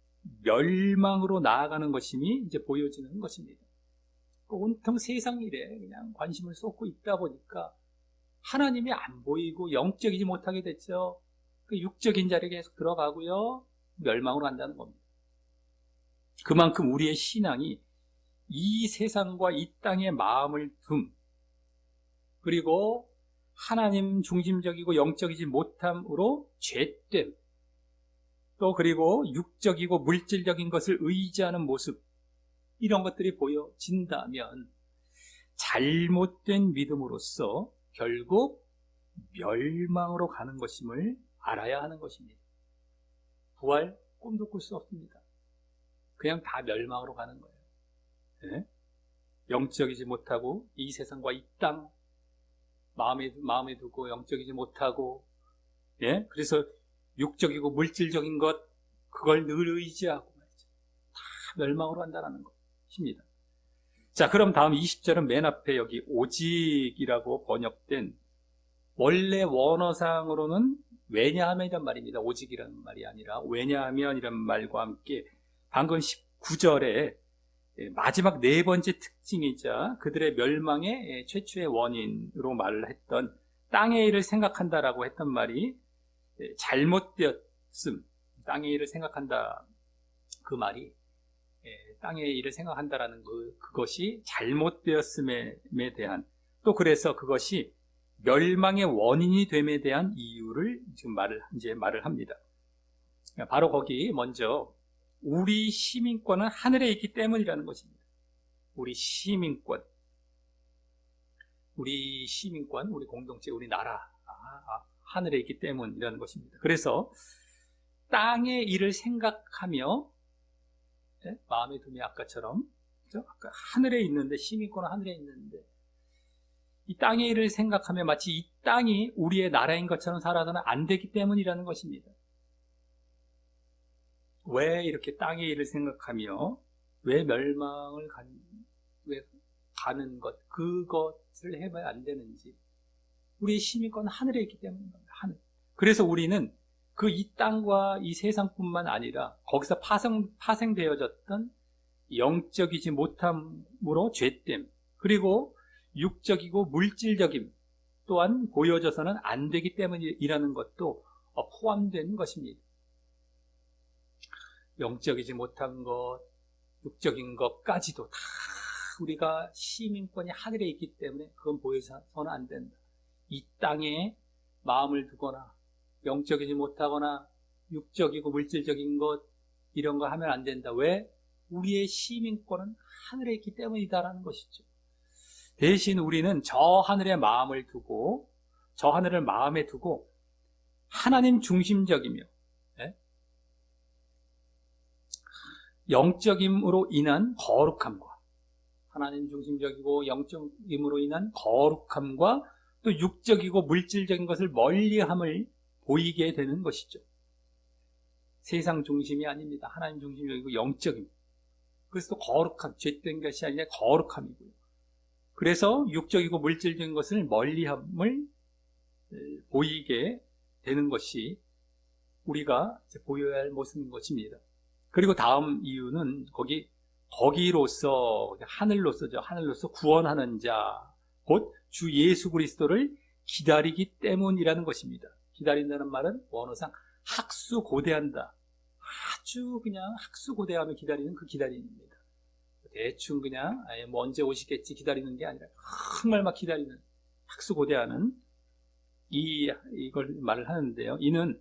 멸망으로 나아가는 것임이 이제 보여지는 것입니다. 온통 세상 일에 그냥 관심을 쏟고 있다 보니까 하나님이 안 보이고 영적이지 못하게 됐죠. 그 육적인 자리에 계속 들어가고요. 멸망으로 간다는 겁니다. 그만큼 우리의 신앙이 이 세상과 이 땅의 마음을 둠, 그리고 하나님 중심적이고 영적이지 못함으로 죄됨, 또 그리고 육적이고 물질적인 것을 의지하는 모습, 이런 것들이 보여진다면 잘못된 믿음으로써 결국 멸망으로 가는 것임을 알아야 하는 것입니다. 부활 꿈도 꿀 수 없습니다. 그냥 다 멸망으로 가는 거예요. 네? 영적이지 못하고 이 세상과 이 땅 마음에 두고 영적이지 못하고, 예? 그래서 육적이고 물질적인 것 그걸 늘 의지하고 말이죠. 다 멸망으로 간다는 것입니다. 자, 그럼 다음 20절은 맨 앞에 여기 오직이라고 번역된 원래 원어상으로는 왜냐하면이란 말입니다. 오직이라는 말이 아니라 왜냐하면이란 말과 함께 방금 19절에 마지막 네 번째 특징이자 그들의 멸망의 최초의 원인으로 말을 했던 땅의 일을 생각한다라고 했던 말이 잘못되었음. 땅의 일을 생각한다. 그 말이 땅의 일을 생각한다라는 그것이 잘못되었음에 대한, 또 그래서 그것이 멸망의 원인이 됨에 대한 이유를 지금 말을 합니다. 바로 거기 먼저 우리 시민권은 하늘에 있기 때문이라는 것입니다. 우리 시민권, 우리 공동체, 우리 나라, 하늘에 있기 때문이라는 것입니다. 그래서 땅의 일을 생각하며 마음에 두면 아까처럼, 그렇죠? 아까 하늘에 있는데, 시민권은 하늘에 있는데 이 땅의 일을 생각하며 마치 이 땅이 우리의 나라인 것처럼 살아서는 안 되기 때문이라는 것입니다. 왜 이렇게 땅의 일을 생각하며 왜 왜 가는 것, 그것을 해봐야 안 되는지, 우리의 시민권은 하늘에 있기 때문입니다. 하늘. 그래서 우리는 그 이 땅과 이 세상뿐만 아니라 거기서 파생되어졌던 영적이지 못함으로 죄됨, 그리고 육적이고 물질적임 또한 보여져서는 안 되기 때문이라는 것도 포함된 것입니다. 영적이지 못한 것, 육적인 것까지도 다 우리가 시민권이 하늘에 있기 때문에 그건 보여서는 안 된다. 이 땅에 마음을 두거나 영적이지 못하거나 육적이고 물질적인 것, 이런 거 하면 안 된다. 왜? 우리의 시민권은 하늘에 있기 때문이다라는 것이죠. 대신 우리는 저 하늘에 마음을 두고, 저 하늘을 마음에 두고 하나님 중심적이며 영적임으로 인한 거룩함과, 하나님 중심적이고 영적임으로 인한 거룩함과 또 육적이고 물질적인 것을 멀리함을 보이게 되는 것이죠. 세상 중심이 아닙니다. 하나님 중심적이고 영적임. 그래서 또 거룩함, 죄된 것이 아니라 거룩함이고요. 그래서 육적이고 물질적인 것을 멀리함을 보이게 되는 것이 우리가 보여야 할 모습인 것입니다. 그리고 다음 이유는 거기로서, 하늘로서죠. 하늘로서 구원하는 자, 곧 주 예수 그리스도를 기다리기 때문이라는 것입니다. 기다린다는 말은 원어상 학수고대한다. 아주 그냥 학수고대하며 기다리는 그 기다림입니다. 대충 그냥 뭐 언제 오시겠지 기다리는 게 아니라 정말 막 기다리는, 학수고대하는 이걸 말을 하는데요. 이는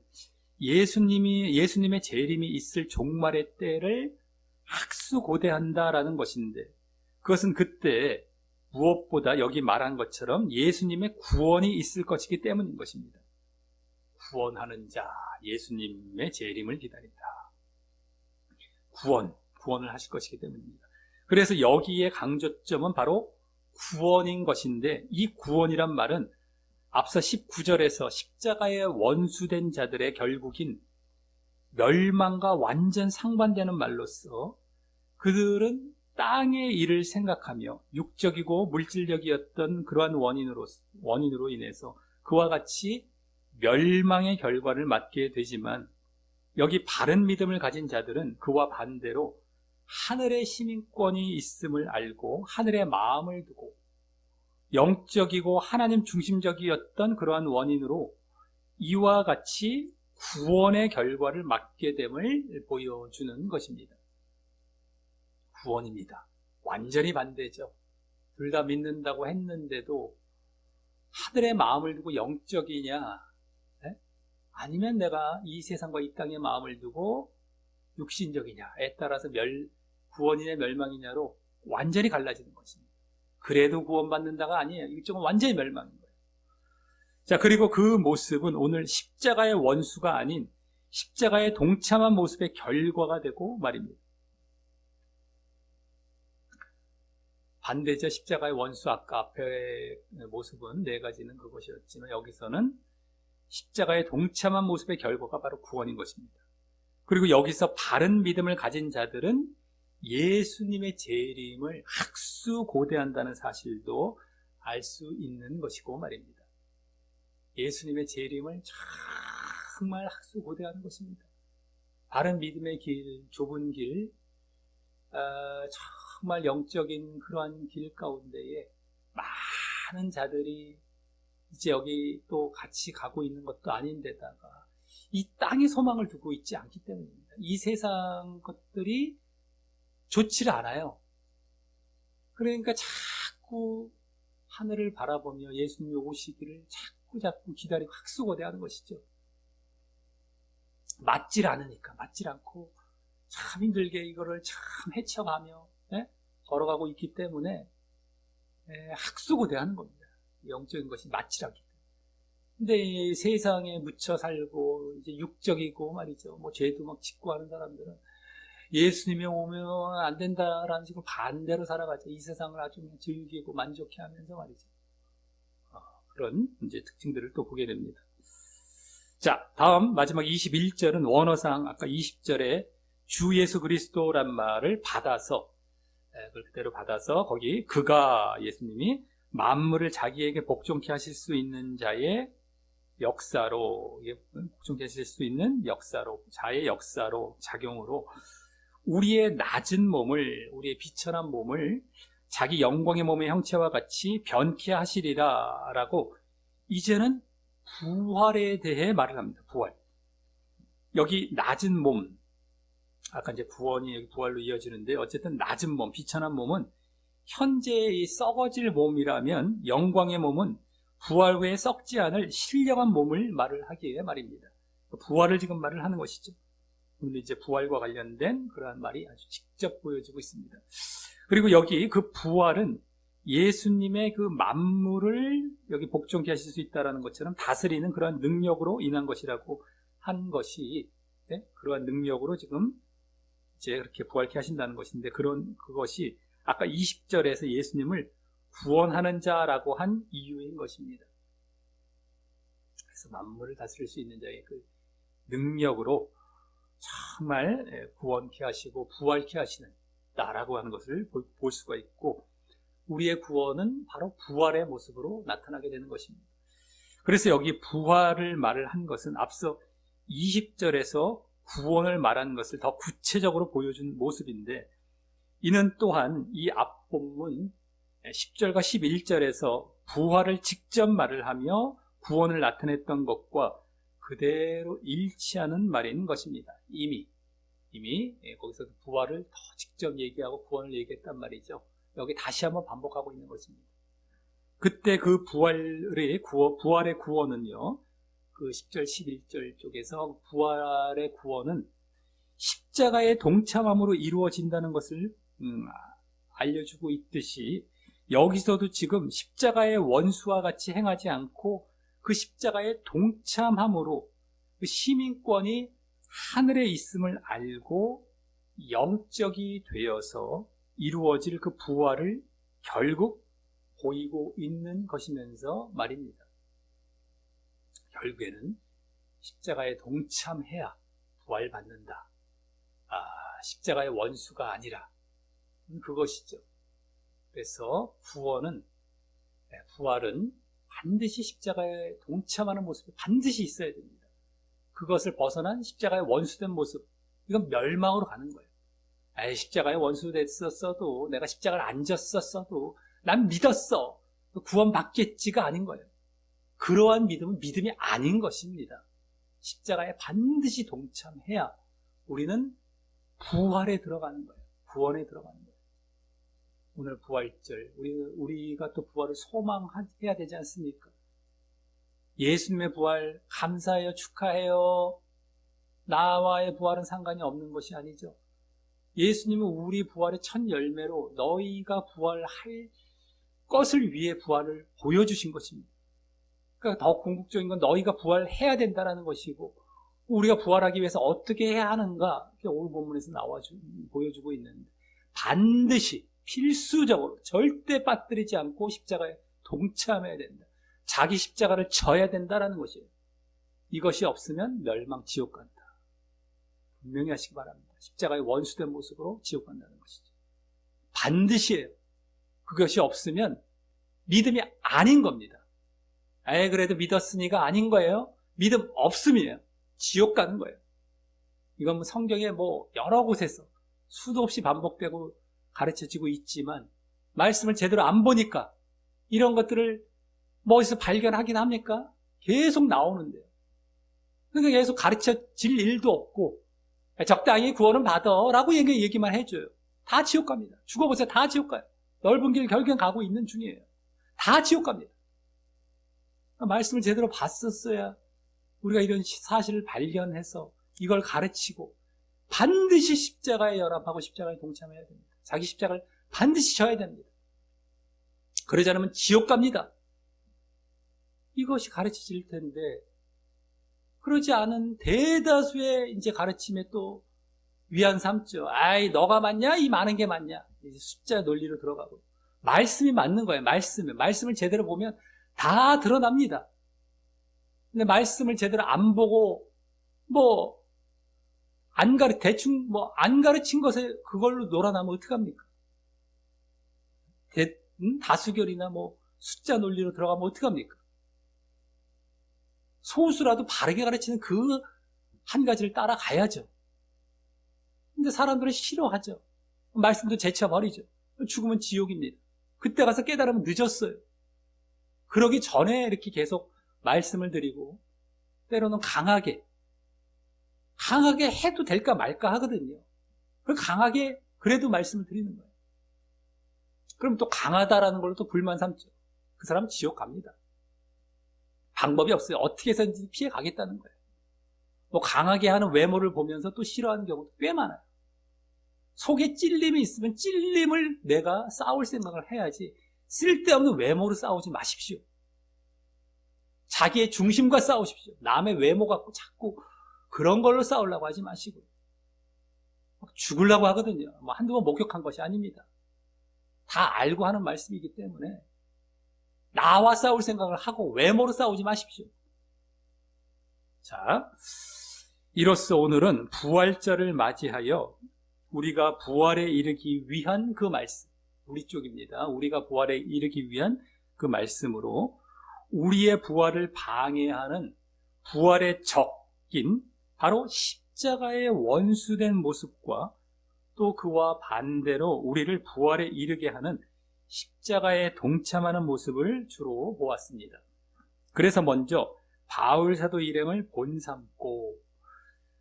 예수님의 재림이 있을 종말의 때를 학수고대한다라는 것인데, 그것은 그때 무엇보다 여기 말한 것처럼 예수님의 구원이 있을 것이기 때문인 것입니다. 구원하는 자, 예수님의 재림을 기다린다. 구원을 하실 것이기 때문입니다. 그래서 여기에 강조점은 바로 구원인 것인데, 이 구원이란 말은 앞서 19절에서 십자가에 원수된 자들의 결국인 멸망과 완전 상반되는 말로서 그들은 땅의 일을 생각하며 육적이고 물질적이었던 그러한 원인으로 인해서 그와 같이 멸망의 결과를 맞게 되지만, 여기 바른 믿음을 가진 자들은 그와 반대로 하늘의 시민권이 있음을 알고 하늘의 마음을 두고 영적이고 하나님 중심적이었던 그러한 원인으로 이와 같이 구원의 결과를 맞게 됨을 보여주는 것입니다. 구원입니다. 완전히 반대죠. 둘 다 믿는다고 했는데도 하늘의 마음을 두고 영적이냐, 아니면 내가 이 세상과 이 땅의 마음을 두고 육신적이냐에 따라서 구원이냐 멸망이냐로 완전히 갈라지는 것입니다. 그래도 구원받는다가 아니에요. 이쪽은 완전히 멸망인 거예요. 자, 그리고 그 모습은 오늘 십자가의 원수가 아닌 십자가에 동참한 모습의 결과가 되고 말입니다. 반대죠. 십자가의 원수, 아까 앞의 모습은 네 가지는 그것이었지만 여기서는 십자가에 동참한 모습의 결과가 바로 구원인 것입니다. 그리고 여기서 바른 믿음을 가진 자들은 예수님의 재림을 학수고대한다는 사실도 알 수 있는 것이고 말입니다. 예수님의 재림을 정말 학수고대하는 것입니다. 바른 믿음의 길, 좁은 길, 정말 영적인 그러한 길 가운데에 많은 자들이 이제 여기 또 같이 가고 있는 것도 아닌데다가 이 땅에 소망을 두고 있지 않기 때문입니다. 이 세상 것들이 좋지를 않아요. 그러니까 자꾸 하늘을 바라보며 예수님이 오시기를 자꾸 기다리고 학수고대하는 것이죠. 맞질 않으니까, 맞질 않고 참 힘들게 이거를 참 헤쳐가며 걸어가고 있기 때문에 학수고대하는 겁니다. 영적인 것이 맞질 않기 때문에. 근데 이 세상에 묻혀 살고 이제 육적이고 말이죠. 뭐 죄도 막 짓고 하는 사람들은 예수님이 오면 안 된다라는 식으로 반대로 살아가죠. 이 세상을 아주 즐기고 만족해 하면서 말이죠. 그런 이제 특징들을 또 보게 됩니다. 자, 다음 마지막 21절은 원어상 아까 20절에 주 예수 그리스도란 말을 받아서 그걸 그대로 받아서 거기 그가 예수님이 만물을 자기에게 복종케 하실 수 있는 자의 역사로 복종케 하실 수 있는 역사로 자의 역사로 작용으로 우리의 낮은 몸을 우리의 비천한 몸을 자기 영광의 몸의 형체와 같이 변케 하시리라 라고 이제는 부활에 대해 말을 합니다. 부활. 여기 낮은 몸 아까 이제 구원이 여기 부활로 이어지는데 어쨌든 낮은 몸, 비천한 몸은 현재 이 썩어질 몸이라면 영광의 몸은 부활 후에 썩지 않을 신령한 몸을 말을 하기에 말입니다. 부활을 지금 말을 하는 것이죠. 오늘 이제 부활과 관련된 그러한 말이 아주 직접 보여지고 있습니다. 그리고 여기 그 부활은 예수님의 그 만물을 여기 복종케 하실 수 있다는 것처럼 다스리는 그러한 능력으로 인한 것이라고 한 것이 그러한 능력으로 지금 이제 그렇게 부활케 하신다는 것인데 그것이 아까 20절에서 예수님을 구원하는 자라고 한 이유인 것입니다. 그래서 만물을 다스릴 수 있는 자의 그 능력으로 정말 구원케 하시고 부활케 하시는 자라고 하는 것을 볼 수가 있고 우리의 구원은 바로 부활의 모습으로 나타나게 되는 것입니다. 그래서 여기 부활을 말을 한 것은 앞서 20절에서 구원을 말한 것을 더 구체적으로 보여준 모습인데 이는 또한 이 앞본문 10절과 11절에서 부활을 직접 말을 하며 구원을 나타냈던 것과 그대로 일치하는 말인 것입니다. 이미 거기서 부활을 더 직접 얘기하고 구원을 얘기했단 말이죠. 여기 다시 한번 반복하고 있는 것입니다. 그때 그 부활의 구원은요, 그 10절, 11절 쪽에서 부활의 구원은 십자가의 동참함으로 이루어진다는 것을 알려주고 있듯이 여기서도 지금 십자가의 원수와 같이 행하지 않고 그 십자가의 동참함으로 그 시민권이 하늘에 있음을 알고 영적이 되어서 이루어질 그 부활을 결국 보이고 있는 것이면서 말입니다. 결국에는 십자가에 동참해야 부활받는다. 십자가의 원수가 아니라 그것이죠. 그래서 부활은 반드시 십자가에 동참하는 모습이 반드시 있어야 됩니다. 그것을 벗어난 십자가의 원수된 모습, 이건 멸망으로 가는 거예요. 십자가의 원수 됐었어도 내가 십자가를 안 졌었어도 난 믿었어. 구원받겠지가 아닌 거예요. 그러한 믿음은 믿음이 아닌 것입니다. 십자가에 반드시 동참해야 우리는 부활에 들어가는 거예요. 구원에 들어가는 거예요. 오늘 부활절, 우리가 또 부활을 소망해야 되지 않습니까? 예수님의 부활 감사해요, 축하해요. 나와의 부활은 상관이 없는 것이 아니죠. 예수님은 우리 부활의 첫 열매로 너희가 부활할 것을 위해 부활을 보여주신 것입니다. 그러니까 더 궁극적인 건 너희가 부활해야 된다는 것이고 우리가 부활하기 위해서 어떻게 해야 하는가 오늘 본문에서 보여주고 있는데 반드시 필수적으로 절대 빠뜨리지 않고 십자가에 동참해야 된다. 자기 십자가를 져야 된다는 것이에요. 이것이 없으면 멸망 지옥 간다. 분명히 하시기 바랍니다. 십자가의 원수된 모습으로 지옥 간다는 것이죠. 반드시예요. 그것이 없으면 믿음이 아닌 겁니다. 그래도 믿었으니까 아닌 거예요. 믿음 없음이에요. 지옥 가는 거예요. 이건 성경에 여러 곳에서 수도 없이 반복되고 가르쳐지고 있지만 말씀을 제대로 안 보니까 이런 것들을 뭐 어디서 발견하긴 합니까? 계속 나오는데요. 그러니까 계속 가르쳐질 일도 없고 적당히 구원은 받아라고 얘기만 해줘요. 다 지옥 갑니다. 죽어보세요. 다 지옥 가요. 넓은 길 결국엔 가고 있는 중이에요. 다 지옥 갑니다. 말씀을 제대로 봤었어야 우리가 이런 사실을 발견해서 이걸 가르치고 반드시 십자가에 연합하고 십자가에 동참해야 됩니다. 자기 십자가를 반드시 져야 됩니다. 그러지 않으면 지옥 갑니다. 이것이 가르쳐질 텐데 그러지 않은 대다수의 이제 가르침에 또 위안 삼죠. 아이, 너가 맞냐? 이 많은 게 맞냐? 이제 숫자 논리로 들어가고. 말씀이 맞는 거예요. 말씀을 제대로 보면 다 드러납니다. 근데 말씀을 제대로 안 보고, 대충 안 가르친 것에 그걸로 놀아나면 어떡합니까? 다수결이나 숫자 논리로 들어가면 어떡합니까? 소수라도 바르게 가르치는 그 한 가지를 따라가야죠. 근데 사람들은 싫어하죠. 말씀도 제쳐버리죠. 죽으면 지옥입니다. 그때 가서 깨달으면 늦었어요. 그러기 전에 이렇게 계속 말씀을 드리고 때로는 강하게 해도 될까 말까 하거든요. 강하게 그래도 말씀을 드리는 거예요. 그럼 또 강하다라는 걸로 또 불만 삼죠. 그 사람은 지옥 갑니다. 방법이 없어요. 어떻게 해서든지 피해 가겠다는 거예요. 강하게 하는 외모를 보면서 또 싫어하는 경우도 꽤 많아요. 속에 찔림이 있으면 찔림을 내가 싸울 생각을 해야지 쓸데없는 외모로 싸우지 마십시오. 자기의 중심과 싸우십시오. 남의 외모 갖고 자꾸 그런 걸로 싸우려고 하지 마시고요. 죽으려고 하거든요. 한두 번 목격한 것이 아닙니다. 다 알고 하는 말씀이기 때문에 나와 싸울 생각을 하고 외모로 싸우지 마십시오. 자, 이로써 오늘은 부활절을 맞이하여 우리가 부활에 이르기 위한 그 말씀, 우리 쪽입니다. 우리가 부활에 이르기 위한 그 말씀으로 우리의 부활을 방해하는 부활의 적인 바로 십자가의 원수된 모습과 또 그와 반대로 우리를 부활에 이르게 하는 십자가에 동참하는 모습을 주로 보았습니다. 그래서 먼저 바울 사도 일행을 본삼고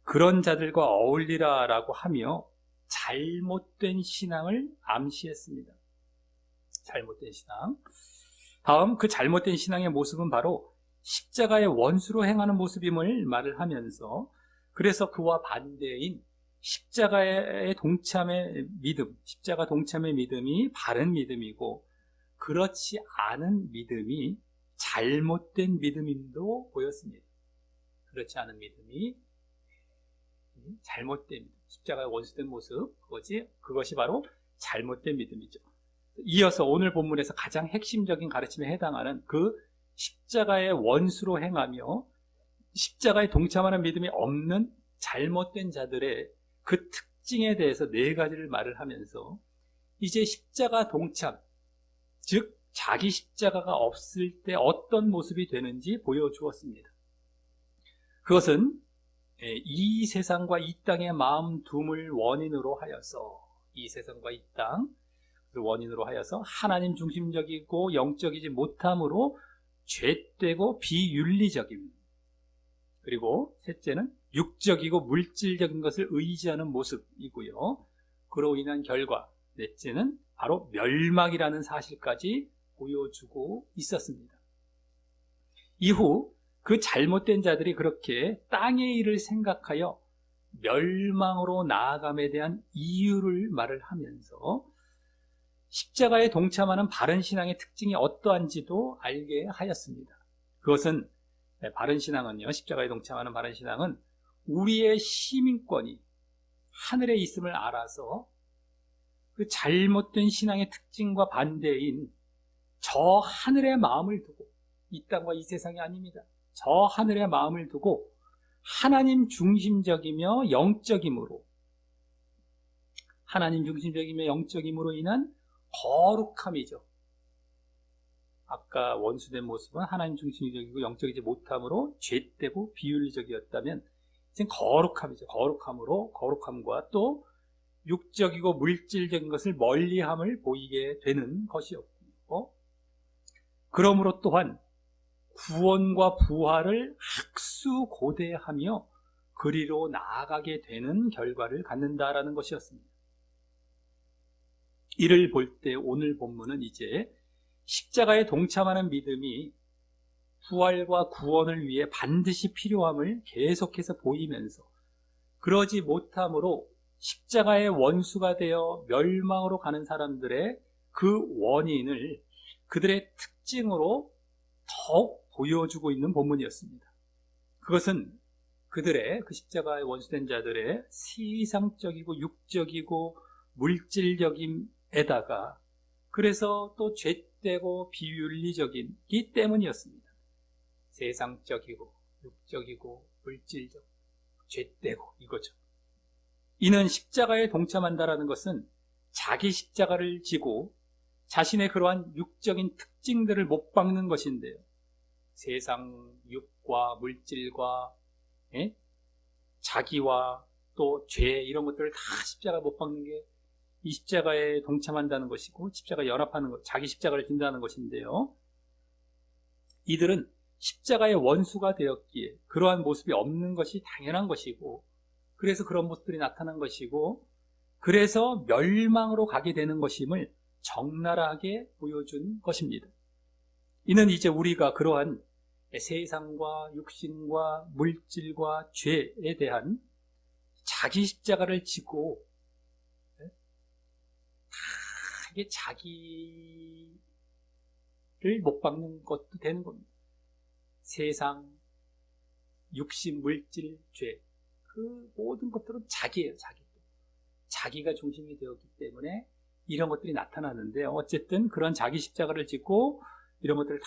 그런 자들과 어울리라라고 하며 잘못된 신앙을 암시했습니다. 잘못된 신앙. 다음 그 잘못된 신앙의 모습은 바로 십자가의 원수로 행하는 모습임을 말을 하면서 그래서 그와 반대인 십자가의 동참의 믿음, 십자가 동참의 믿음이 바른 믿음이고 그렇지 않은 믿음이 잘못된 믿음임도 보였습니다. 그렇지 않은 믿음이 잘못된 믿음, 십자가의 원수된 모습, 그것이 바로 잘못된 믿음이죠. 이어서 오늘 본문에서 가장 핵심적인 가르침에 해당하는 그 십자가의 원수로 행하며 십자가에 동참하는 믿음이 없는 잘못된 자들의 그 특징에 대해서 네 가지를 말을 하면서 이제 십자가 동참, 즉 자기 십자가가 없을 때 어떤 모습이 되는지 보여주었습니다. 그것은 이 세상과 이 땅의 마음 둠을 원인으로 하여서 이 세상과 이 땅 원인으로 하여서 하나님 중심적이고 영적이지 못함으로 죄되고 비윤리적임, 그리고 셋째는 육적이고 물질적인 것을 의지하는 모습이고요. 그로 인한 결과 넷째는 바로 멸망이라는 사실까지 보여주고 있었습니다. 이후 그 잘못된 자들이 그렇게 땅의 일을 생각하여 멸망으로 나아감에 대한 이유를 말을 하면서 십자가에 동참하는 바른 신앙의 특징이 어떠한지도 알게 하였습니다. 그것은 바른 신앙은요, 십자가에 동참하는 바른 신앙은 우리의 시민권이 하늘에 있음을 알아서 그 잘못된 신앙의 특징과 반대인 저 하늘의 마음을 두고, 이 땅과 이 세상이 아닙니다. 저 하늘의 마음을 두고 하나님 중심적이며 영적임으로, 하나님 중심적이며 영적임으로 인한 거룩함이죠. 아까 원수된 모습은 하나님 중심적이고 영적이지 못함으로 죄되고 비윤리적이었다면 이제 거룩함이죠. 거룩함과 또 육적이고 물질적인 것을 멀리함을 보이게 되는 것이었고, 그러므로 또한 구원과 부활을 학수고대하며 그리로 나아가게 되는 결과를 갖는다라는 것이었습니다. 이를 볼 때 오늘 본문은 이제 십자가에 동참하는 믿음이 부활과 구원을 위해 반드시 필요함을 계속해서 보이면서, 그러지 못함으로 십자가의 원수가 되어 멸망으로 가는 사람들의 그 원인을 그들의 특징으로 더욱 보여주고 있는 본문이었습니다. 그것은 그들의, 그 십자가의 원수된 자들의 세상적이고 육적이고 물질적임에다가 그래서 또 죄되고 비윤리적이기 때문이었습니다. 세상적이고 육적이고 물질적, 죄되고 이거죠. 이는 십자가에 동참한다라는 것은 자기 십자가를 지고 자신의 그러한 육적인 특징들을 못 박는 것인데요. 세상 육과 물질과 자기와 또 죄, 이런 것들을 다 십자가에 못 박는 게 이 십자가에 동참한다는 것이고, 십자가에 연합하는 것, 자기 십자가를 진다는 것인데요. 이들은 십자가의 원수가 되었기에 그러한 모습이 없는 것이 당연한 것이고, 그래서 그런 모습들이 나타난 것이고, 그래서 멸망으로 가게 되는 것임을 적나라하게 보여준 것입니다. 이는 이제 우리가 그러한 세상과 육신과 물질과 죄에 대한 자기 십자가를 지고 이게 자기를 못 박는 것도 되는 겁니다. 세상, 육신, 물질, 죄, 그 모든 것들은 자기예요. 자기가 중심이 되었기 때문에 이런 것들이 나타나는데, 어쨌든 그런 자기 십자가를 지고 이런 것들을 다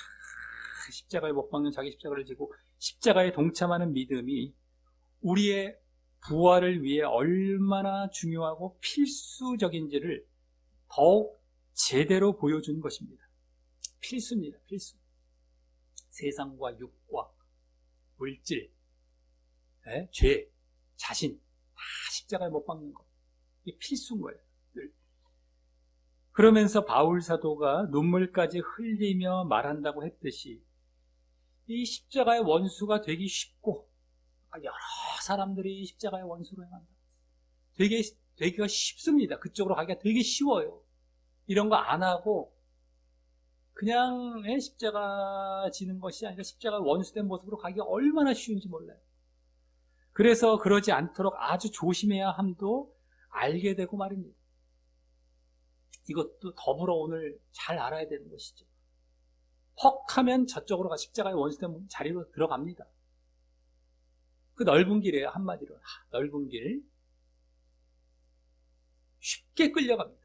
십자가에 못 박는 자기 십자가를 지고 십자가에 동참하는 믿음이 우리의 부활을 위해 얼마나 중요하고 필수적인지를 더욱 제대로 보여준 것입니다. 필수입니다. 필수. 세상과 육과 물질, 죄, 자신 다 십자가에 못 박는 것, 이게 필수인 거예요. 그러면서 바울 사도가 눈물까지 흘리며 말한다고 했듯이 이 십자가의 원수가 되기 쉽고, 여러 사람들이 십자가의 원수로 행한다. 되기가 쉽습니다. 그쪽으로 가기가 되게 쉬워요. 이런 거 안 하고 그냥 십자가 지는 것이 아니라 십자가 원수된 모습으로 가기가 얼마나 쉬운지 몰라요. 그래서 그러지 않도록 아주 조심해야 함도 알게 되고 말입니다. 이것도 더불어 오늘 잘 알아야 되는 것이죠. 퍽 하면 저쪽으로 십자가의 원수된 자리로 들어갑니다. 그 넓은 길이에요. 한마디로 넓은 길, 쉽게 끌려갑니다.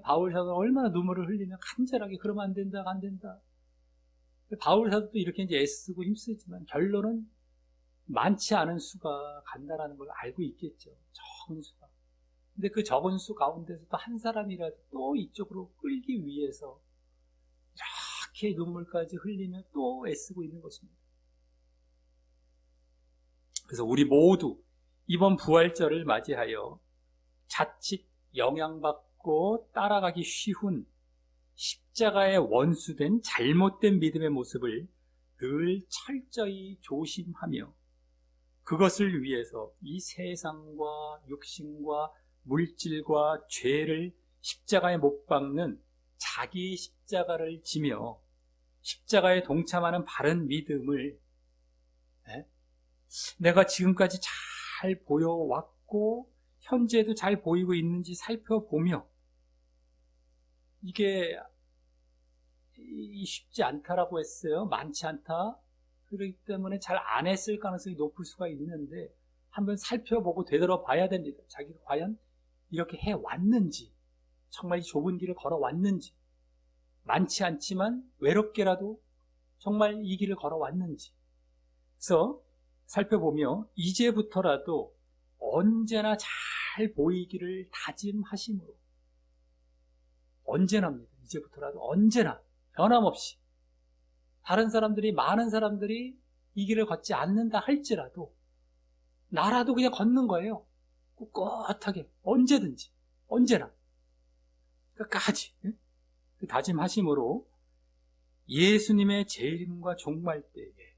바울 사도는 얼마나 눈물을 흘리며 간절하게 그러면 안 된다, 안 된다. 바울 사도도 이렇게 이제 애쓰고 힘쓰지만 결론은 많지 않은 수가 간다라는 걸 알고 있겠죠. 적은 수가. 근데 그 적은 수 가운데서 또 한 사람이라도 또 이쪽으로 끌기 위해서 이렇게 눈물까지 흘리며 또 애쓰고 있는 것입니다. 그래서 우리 모두 이번 부활절을 맞이하여 자칫 영향받고 따라가기 쉬운 십자가의 원수된 잘못된 믿음의 모습을 늘 철저히 조심하며 그것을 위해서 이 세상과 육신과 물질과 죄를 십자가에 못 박는 자기 십자가를 지며 십자가에 동참하는 바른 믿음을 내가 지금까지 잘 보여왔고 현재도 잘 보이고 있는지 살펴보며 이게 쉽지 않다라고 했어요. 많지 않다. 그렇기 때문에 잘 안 했을 가능성이 높을 수가 있는데 한번 살펴보고 되돌아봐야 됩니다. 자기가 과연 이렇게 해왔는지, 정말 이 좁은 길을 걸어왔는지, 많지 않지만 외롭게라도 정말 이 길을 걸어왔는지. 그래서 살펴보며 이제부터라도 언제나 잘 보이기를 다짐하심으로, 언제나입니다. 이제부터라도 언제나 변함없이 많은 사람들이 이 길을 걷지 않는다 할지라도 나라도 그냥 걷는 거예요. 꿋꿋하게 언제든지 언제나 끝까지 그 다짐하심으로 예수님의 재림과 종말 때에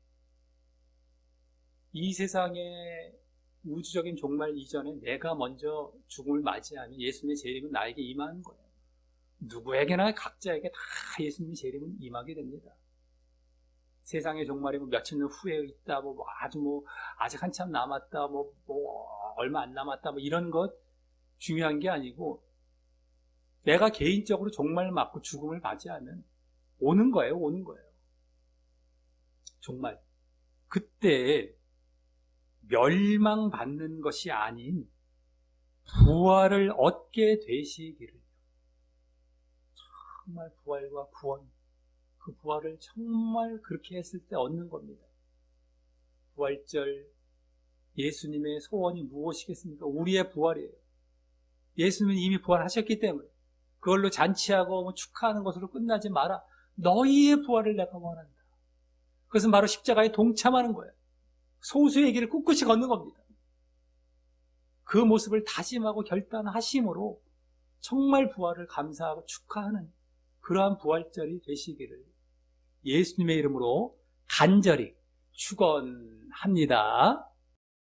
이 세상의 우주적인 종말 이전에 내가 먼저 죽음을 맞이하면 예수님의 재림은 나에게 임하는 거예요. 누구에게나 각자에게 다 예수님의 재림은 임하게 됩니다. 세상의 종말이 며칠 년 후에 있다, 아직 한참 남았다, 얼마 안 남았다, 이런 것 중요한 게 아니고, 내가 개인적으로 종말 맞고 죽음을 맞이하면 오는 거예요. 정말. 그때 멸망받는 것이 아닌 부활을 얻게 되시기를. 정말 부활과 구원, 그 부활을 정말 그렇게 했을 때 얻는 겁니다. 부활절 예수님의 소원이 무엇이겠습니까? 우리의 부활이에요. 예수님은 이미 부활하셨기 때문에 그걸로 잔치하고 축하하는 것으로 끝나지 마라. 너희의 부활을 내가 원한다. 그것은 바로 십자가에 동참하는 거예요. 소수의 길을 꿋꿋이 걷는 겁니다. 그 모습을 다짐하고 결단하심으로 정말 부활을 감사하고 축하하는 그러한 부활절이 되시기를 예수님의 이름으로 간절히 축원합니다.